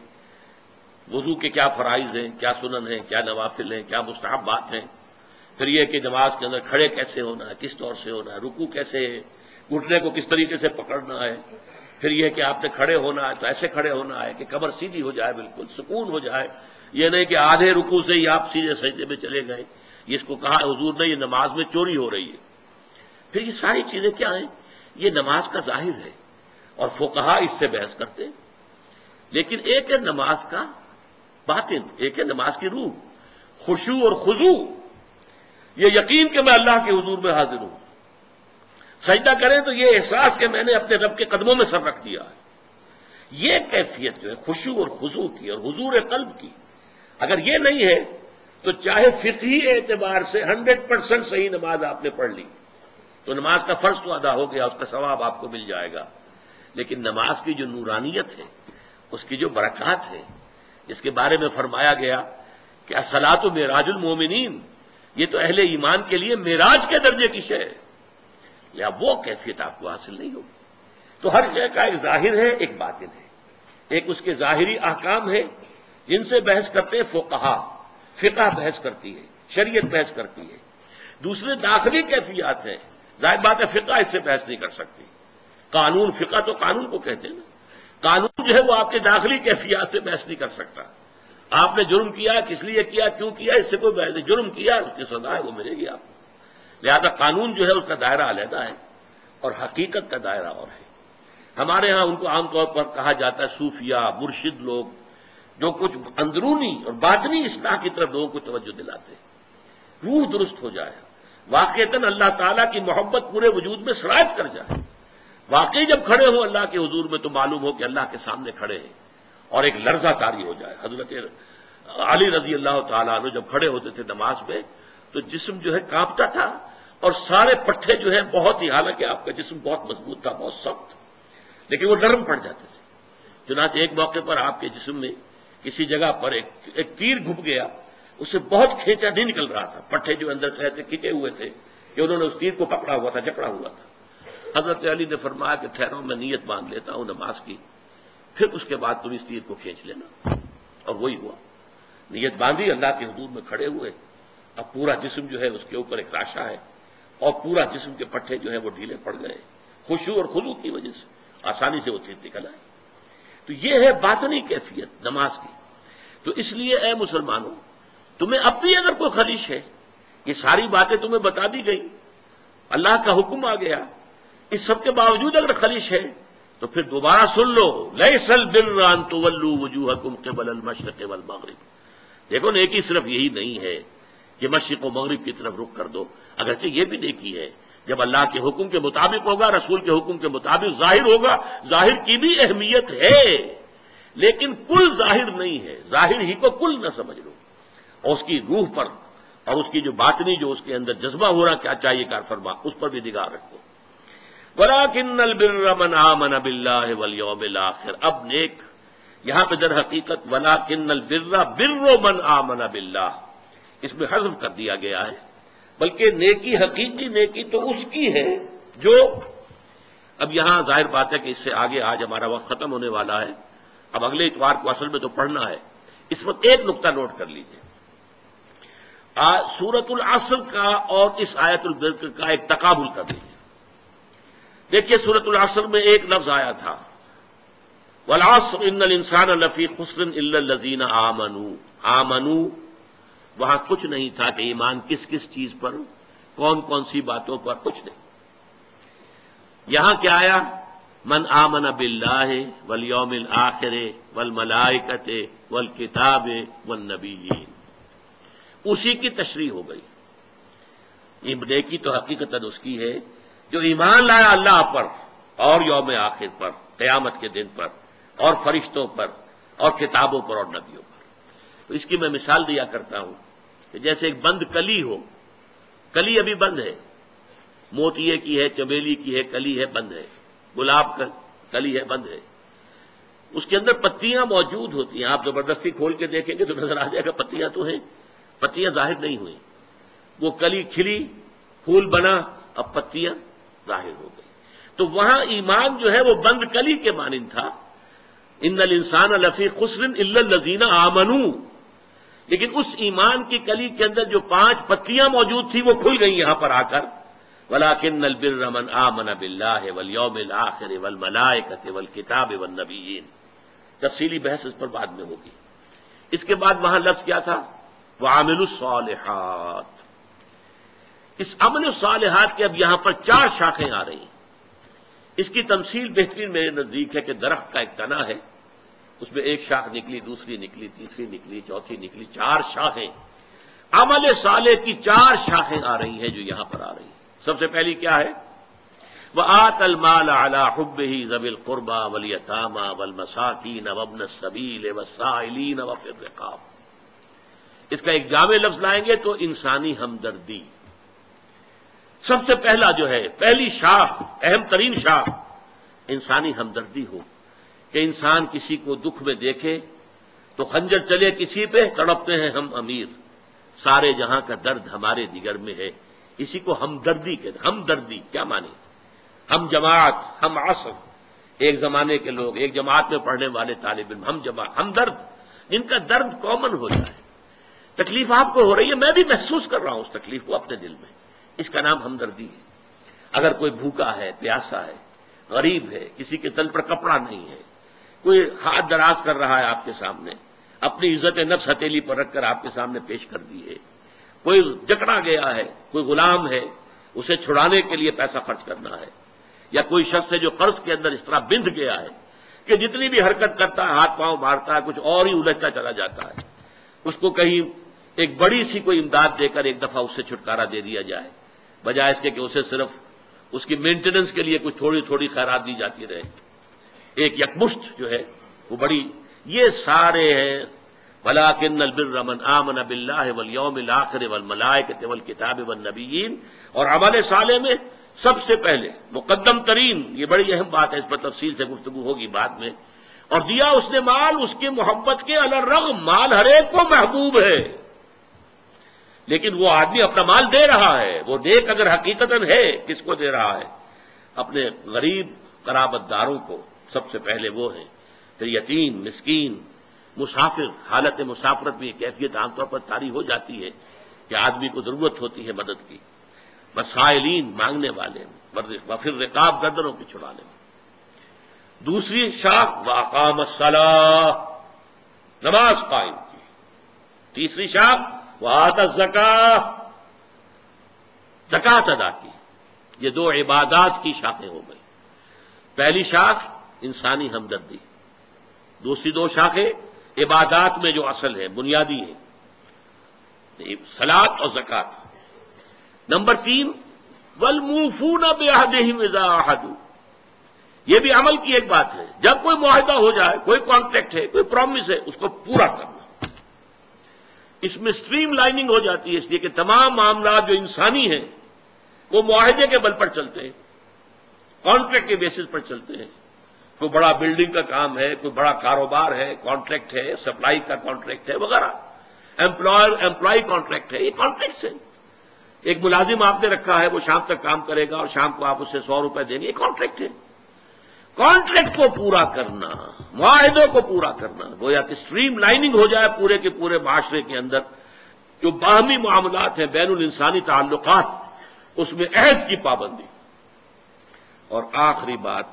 وضو کے کیا فرائض ہیں، کیا سنن ہیں، کیا نوافل ہیں، کیا مستحبات ہیں، پھر یہ کہ نماز کے اندر کھڑے کیسے ہونا ہے، کس طور سے ہونا ہے، رکوع کیسے ہے، گھٹنے کو کس طریقے سے پکڑنا ہے، پھر یہ کہ آپ نے کھڑے ہونا ہے تو ایسے کھڑے ہونا ہے کہ کمر سیدھی ہو جائے، بالکل سکون ہو جائے، یہ نہیں کہ آدھے رکوع سے ہی آپ سیدھے سجدے میں چلے گئے، اس کو کہا حضور نے یہ نماز میں چوری ہو رہی ہے۔ پھر یہ ساری چیزیں کیا ہیں، یہ نماز کا ظاہر ہے اور فقہا اس سے بحث کرتے ہیں، لیکن ایک ہے نماز کا باطن، ایک ہے نماز کی روح، خشوع اور خضوع، یہ یقین کہ میں اللہ کے حضور میں حاضر ہوں، سجدہ کریں تو یہ احساس کہ میں نے اپنے رب کے قدموں میں سر رکھ دیا ہے. یہ کیفیت جو ہے خشوع اور خضوع کی اور حضور قلب کی، اگر یہ نہیں ہے تو چاہے فقہی اعتبار سے 100% صحیح نماز آپ نے پڑھ لی تو نماز کا فرض تو ادا ہو گیا، اس کا ثواب آپ کو مل جائے گا، لیکن نماز کی جو نورانیت ہے، اس کی جو برکات ہے، جس کے بارے میں فرمایا گیا کہ الصلاۃ معراج المومنین، یہ تو اہل ایمان کے لیے معراج کے درجے کی شے ہے، یا وہ کیفیت آپ کو حاصل نہیں ہوگی. تو ہر شے کا ایک ظاہر ہے، ایک باطن ہے. ایک اس کے ظاہری احکام ہے جن سے بحث کرتے ہیں فقہا، فقہ بحث کرتی ہے، شریعت بحث کرتی ہے. دوسرے داخلی کیفیات ہیں، ظاہر بات ہے فقہ اس سے بحث نہیں کر سکتی. قانون، فقہ تو قانون کو کہتے ہیں نا، قانون جو ہے وہ آپ کے داخلی کیفیات سے بحث نہیں کر سکتا. آپ نے جرم کیا، کس لیے کیا، کیوں کیا، اس سے کوئی بحث نہیں. جرم کیا، اس کی سزا ہے، وہ ملے گی آپ کو. لہذا قانون جو ہے اس کا دائرہ علیحدہ ہے اور حقیقت کا دائرہ اور ہے. ہمارے ہاں ان کو عام طور پر کہا جاتا ہے صوفیہ، مرشد لوگ، جو کچھ اندرونی اور باطنی اصلاح کی طرف لوگوں کو توجہ دلاتے ہیں، روح درست ہو جائے، واقعتاً اللہ تعالیٰ کی محبت پورے وجود میں سرایت کر جائے. واقعی جب کھڑے ہوں اللہ کے حضور میں تو معلوم ہو کہ اللہ کے سامنے کھڑے ہیں، اور ایک لرزہ طاری ہو جائے. حضرت علی رضی اللہ تعالیٰ عنہ جب کھڑے ہوتے تھے نماز میں تو جسم جو ہے کانپتا تھا، اور سارے پٹھے جو ہیں بہت ہی، حالانکہ آپ کا جسم بہت مضبوط تھا، بہت سخت، لیکن وہ نرم پڑ جاتے تھے. چنانچہ ایک موقع پر آپ کے جسم میں کسی جگہ پر ایک تیر گھپ گیا، اسے بہت کھینچا نہیں نکل رہا تھا، پٹھے جو اندر سے ایسے کھینچے ہوئے تھے کہ انہوں نے اس تیر کو پکڑا ہوا تھا، جکڑا ہوا تھا. حضرت علی نے فرمایا کہ ٹھہرو، میں نیت باندھ لیتا ہوں نماز کی، پھر اس کے بعد تم اس تیر کو کھینچ لینا. اور وہی ہوا، نیت باندھی، اللہ کے حضور میں کھڑے ہوئے. اب پورا جسم جو ہے اس کے اوپر ایک راشا ہے، اور پورا جسم کے پٹھے جو ہیں وہ ڈھیلے پڑ گئے، خشوع اور خضوع کی وجہ سے آسانی سے وہ تیر نکل آئی. تو یہ ہے باطنی کیفیت نماز کی. تو اس لیے اے مسلمانوں، تمہیں اب بھی اگر کوئی خلیش ہے، یہ ساری باتیں تمہیں بتا دی گئی، اللہ کا حکم آ گیا، اس سب کے باوجود اگر خلیش ہے تو پھر دوبارہ سن لو، لیس البر ان تولوا وجوہکم قبل المشرق والمغرب. دیکھو نیکی صرف یہی نہیں ہے کہ مشرق و مغرب کی طرف رخ کر دو، اگرچہ یہ بھی نیکی ہے جب اللہ کے حکم کے مطابق ہوگا، رسول کے حکم کے مطابق ظاہر ہوگا. ظاہر کی بھی اہمیت ہے، لیکن کل ظاہر نہیں ہے، ظاہر ہی کو کل نہ سمجھ لو، اور اس کی روح پر اور اس کی جو باطنی جو اس کے اندر جذبہ ہو رہا کیا چاہیے کار فرما، اس پر بھی نگاہ رکھو. وَلَٰكِنَّ الْبِرَّ مَنْ آمَنَ بِاللَّهِ وَالْيَوْمِ الْآخِرِ. اب نیک یہاں پہ در حقیقت وَلَٰكِنَّ الْبِرَّ بِرُّ مَنْ آمَنَ بِاللَّهِ اس میں حذف کر دیا گیا ہے، بلکہ نیکی، حقیقی نیکی تو اس کی ہے جو، اب یہاں ظاہر بات ہے کہ اس سے آگے آج ہمارا وقت ختم ہونے والا ہے، اب اگلے اتوار کو اصل میں تو پڑھنا ہے. اس وقت ایک نقطہ نوٹ کر لیجئے، سورۃ العصر کا اور اس آیت البر کا ایک تقابل کر لیجئے. دیکھیے سورۃ العصر میں ایک لفظ آیا تھا والعصر ان الانسان لفی خسر الا الذین آمنوا. آمنوا وہاں کچھ نہیں تھا کہ ایمان کس کس چیز پر، کون کون سی باتوں پر، کچھ نہیں. یہاں کیا آیا؟ من آمن باللہ والیوم الآخر والملائکۃ والکتاب والنبیین. اسی کی تشریح ہو گئی. نیکی تو حقیقت اس کی ہے جو ایمان لایا اللہ پر اور یوم آخر پر، قیامت کے دن پر، اور فرشتوں پر، اور کتابوں پر، اور نبیوں پر. تو اس کی میں مثال دیا کرتا ہوں کہ جیسے ایک بند کلی ہو، کلی ابھی بند ہے، موتیے کی ہے، چمیلی کی ہے، کلی ہے، بند ہے، گلاب کا کلی ہے، بند ہے. اس کے اندر پتیاں موجود ہوتی ہیں، آپ زبردستی کھول کے دیکھیں گے تو نظر آ جائے گا پتیاں تو ہیں، پتیاں ظاہر نہیں ہوئی. وہ کلی کھلی، پھول بنا، اب پتیاں ظاہر ہو گئی. تو وہاں ایمان جو ہے وہ بند کلی کے مانند تھا، ان الانسان لفی خسر الا الذین آمنوا. لیکن اس ایمان کی کلی کے اندر جو 5 پتیاں موجود تھیں وہ کھل گئی یہاں پر آ کر. وَلَٰكِنَّ الْبِرَّ مَنْ آمَنَ بِاللَّهِ وَالْيَوْمِ الْآخِرِ وَالْمَلَائِكَةِ وَالْكِتَابِ وَالنَّبِيِّينَ. تفصیلی بحث اس پر بعد میں ہوگی. اس کے بعد وہاں لفظ کیا تھا؟ وَعَمِلُوا الصَّالِحَاتِ. اس عمل الصالحات کے اب یہاں پر 4 شاخیں آ رہی ہیں. اس کی تمثیل بہترین میرے نزدیک ہے کہ درخت کا ایک تنا ہے، اس میں ایک شاخ نکلی، دوسری نکلی، تیسری نکلی، چوتھی نکلی، 4 شاخیں. عمل صالح کی 4 شاخیں آ رہی ہیں جو یہاں پر آ رہی ہیں. سب سے پہلی کیا ہے؟ وآتى المال على حبه ذوي القربى واليتامى والمساکین وابن السبیل والسائلین وفی الرقاب. اس کا ایک جامع لفظ لائیں گے تو انسانی ہمدردی. سب سے پہلا جو ہے، پہلی شاخ، اہم ترین شاخ انسانی ہمدردی ہو کہ انسان کسی کو دکھ میں دیکھے تو خنجر چلے کسی پہ، تڑپتے ہیں ہم امیر، سارے جہاں کا درد ہمارے جگر میں ہے. اسی کو ہمدردی کہتے ہیں. ہمدردی کیا معنی؟ ہم جماعت، ہم عصر، ایک زمانے کے لوگ، ایک جماعت میں پڑھنے والے طالب علم، ہم جماعت، ہم درد، جن کا درد کامن ہو جائے. تکلیف آپ کو ہو رہی ہے، میں بھی محسوس کر رہا ہوں اس تکلیف کو اپنے دل میں، اس کا نام ہمدردی ہے. اگر کوئی بھوکا ہے، پیاسا ہے، غریب ہے، کسی کے تل پر کپڑا نہیں ہے، کوئی ہاتھ دراز کر رہا ہے آپ کے سامنے، اپنی عزت نفس ہتھیلی پر رکھ کر آپ کے سامنے پیش کر دی ہے، کوئی جکڑا گیا ہے، کوئی غلام ہے، اسے چھڑانے کے لیے پیسہ خرچ کرنا ہے، یا کوئی شخص ہے جو قرض کے اندر اس طرح بندھ گیا ہے کہ جتنی بھی حرکت کرتا ہے ہاتھ پاؤں مارتا ہے، کچھ اور ہی الجھتا چلا جاتا ہے. اس کو کہیں ایک بڑی سی کوئی امداد دے کر ایک دفعہ اس سے چھٹکارا دے دیا جائے، بجائے اس کے کہ اسے صرف اس کی مینٹیننس کے لیے کچھ تھوڑی تھوڑی خیرات دی جاتی رہے. ایک یکمشت جو ہے وہ بڑی، یہ سارے ہیں. وَلَٰكِنَّ الْبِرَّ مَنْ آمَنَ بِاللَّهِ وَالْيَوْمِ الْآخِرِ وَالْمَلَائِكَةِ وَالْكِتَابِ وَالنَّبِيِّينَ. اور عمل صالح میں سب سے پہلے مقدم ترین، یہ بڑی اہم بات ہے، اس پر تفصیل سے گفتگو ہوگی بعد میں. اور دیا اس نے مال اس کی محبت کے علی الرغم، مال ہر ایک کو محبوب ہے، لیکن وہ آدمی اپنا مال دے رہا ہے، وہ نیک اگر حقیقتاً ہے کس کو دے رہا ہے؟ اپنے غریب قرابت داروں کو سب سے پہلے وہ ہیں، پھر یتیم، مسکین، مسافر. حالت مسافرت میں یہ کیفیت عام طور پر طاری ہو جاتی ہے کہ آدمی کو ضرورت ہوتی ہے مدد کی. مسائلین، مانگنے والے، وفر رقاب، گردنوں کی چھڑانے میں. دوسری شاخ واقام الصلاۃ، نماز قائم کی. تیسری شاخ وآت الزکاۃ، زکات ادا کی. یہ دو عبادات کی شاخیں ہو گئی. پہلی شاخ انسانی ہمدردی، دوسری دو شاخیں عبادات میں جو اصل ہے، بنیادی ہے، صلاۃ اور زکات. نمبر 3 والموفون بعہدہم اذا عاہدوا. یہ بھی عمل کی ایک بات ہے. جب کوئی معاہدہ ہو جائے، کوئی کانٹریکٹ ہے، کوئی پرومس ہے، اس کو پورا کرنا. اس میں سٹریم لائننگ ہو جاتی ہے، اس لیے کہ تمام معاملات جو انسانی ہیں وہ معاہدے کے بل پر چلتے ہیں، کانٹریکٹ کے بیسس پر چلتے ہیں. کوئی بڑا بلڈنگ کا کام ہے، کوئی بڑا کاروبار ہے، کانٹریکٹ ہے، سپلائی کا کانٹریکٹ ہے وغیرہ، امپلائی کانٹریکٹ ہے، یہ کانٹریکٹس ہیں. ایک ملازم آپ نے رکھا ہے، وہ شام تک کام کرے گا اور شام کو آپ اسے 100 روپے دیں گے، یہ کانٹریکٹ ہے. کانٹریکٹ کو پورا کرنا، معاہدوں کو پورا کرنا، گویا کہ سٹریم لائننگ ہو جائے پورے کے پورے معاشرے کے اندر. جو باہمی معاملات ہیں، بین الانسانی تعلقات، اس میں عہد کی پابندی. اور آخری بات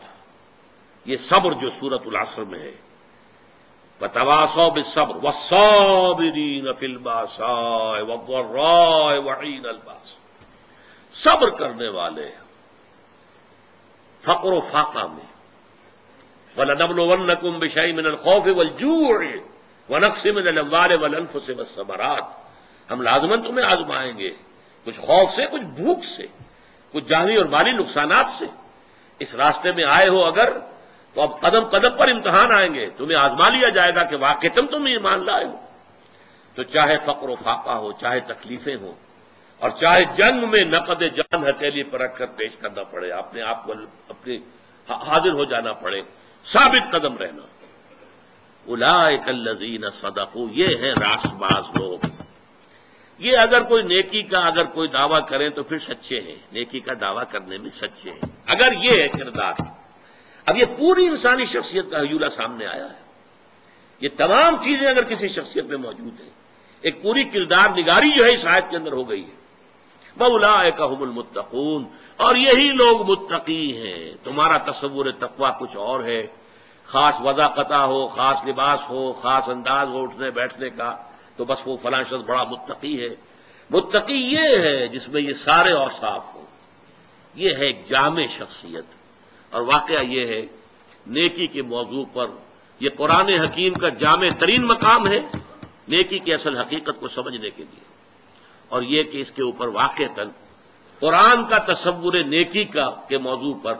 یہ صبر جو سورۃ العصر میں ہے، وَتَوَاصَوْا بِالصَّبْرِ وَالصَّابِرِينَ فِي الْبَأْسَاءِ وَالضَّرَّاءِ وَحِينَ الْبَأْسِ. صبر کرنے والے فقر و فاقہ میں. وَلَنَبْلُوَنَّكُمْ بِشَيْءٍ مِّنَ الْخَوْفِ وَالْجُوعِ وَنَقْصٍ مِّنَ الْأَمْوَالِ وَالْأَنفُسِ وَالثَّمَرَاتِ. ہم لازماً تمہیں آزمائیں گے، کچھ خوف سے، کچھ بھوک سے، کچھ جانی اور مالی نقصانات سے. اس راستے میں آئے ہو اگر، تو اب قدم قدم پر امتحان آئیں گے، تمہیں آزما لیا جائے گا کہ واقعتاً تم ایمان لائے ہو. تو چاہے فقر و فاقہ ہو، چاہے تکلیفیں ہوں، اور چاہے جنگ میں نقد جان ہتھیلی پر رکھ کر پیش کرنا پڑے، اپنے آپ کو اپنی حاضر ہو جانا پڑے، ثابت قدم رہنا. اولئک الذین صدقوا، یہ ہیں راست باز لوگ. یہ اگر کوئی نیکی کا اگر کوئی دعویٰ کریں تو پھر سچے ہیں، نیکی کا دعویٰ کرنے میں سچے ہیں، اگر یہ ہے کردار. اب یہ پوری انسانی شخصیت کا حیولہ سامنے آیا ہے. یہ تمام چیزیں اگر کسی شخصیت میں موجود ہیں، ایک پوری کردار نگاری جو ہے اس آیت کے اندر ہو گئی ہے. وَأُولَٰئِکَ هُمُ الْمُتَّقُونَ، اور یہی لوگ متقی ہیں. تمہارا تصور تقویٰ کچھ اور ہے، خاص وضاقتہ ہو، خاص لباس ہو، خاص انداز ہو اٹھنے بیٹھنے کا، تو بس وہ فلاں شخص بڑا متقی ہے. متقی یہ ہے جس میں یہ سارے اوصاف ہوں. یہ ہے ایک جامع شخصیت. اور واقعہ یہ ہے نیکی کے موضوع پر یہ قرآن حکیم کا جامع ترین مقام ہے نیکی کی اصل حقیقت کو سمجھنے کے لیے، اور یہ کہ اس کے اوپر واقعتاً قرآن کا تصور نیکی کا کے موضوع پر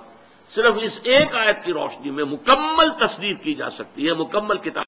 صرف اس ایک آیت کی روشنی میں مکمل تصنیف کی جا سکتی ہے، مکمل کتاب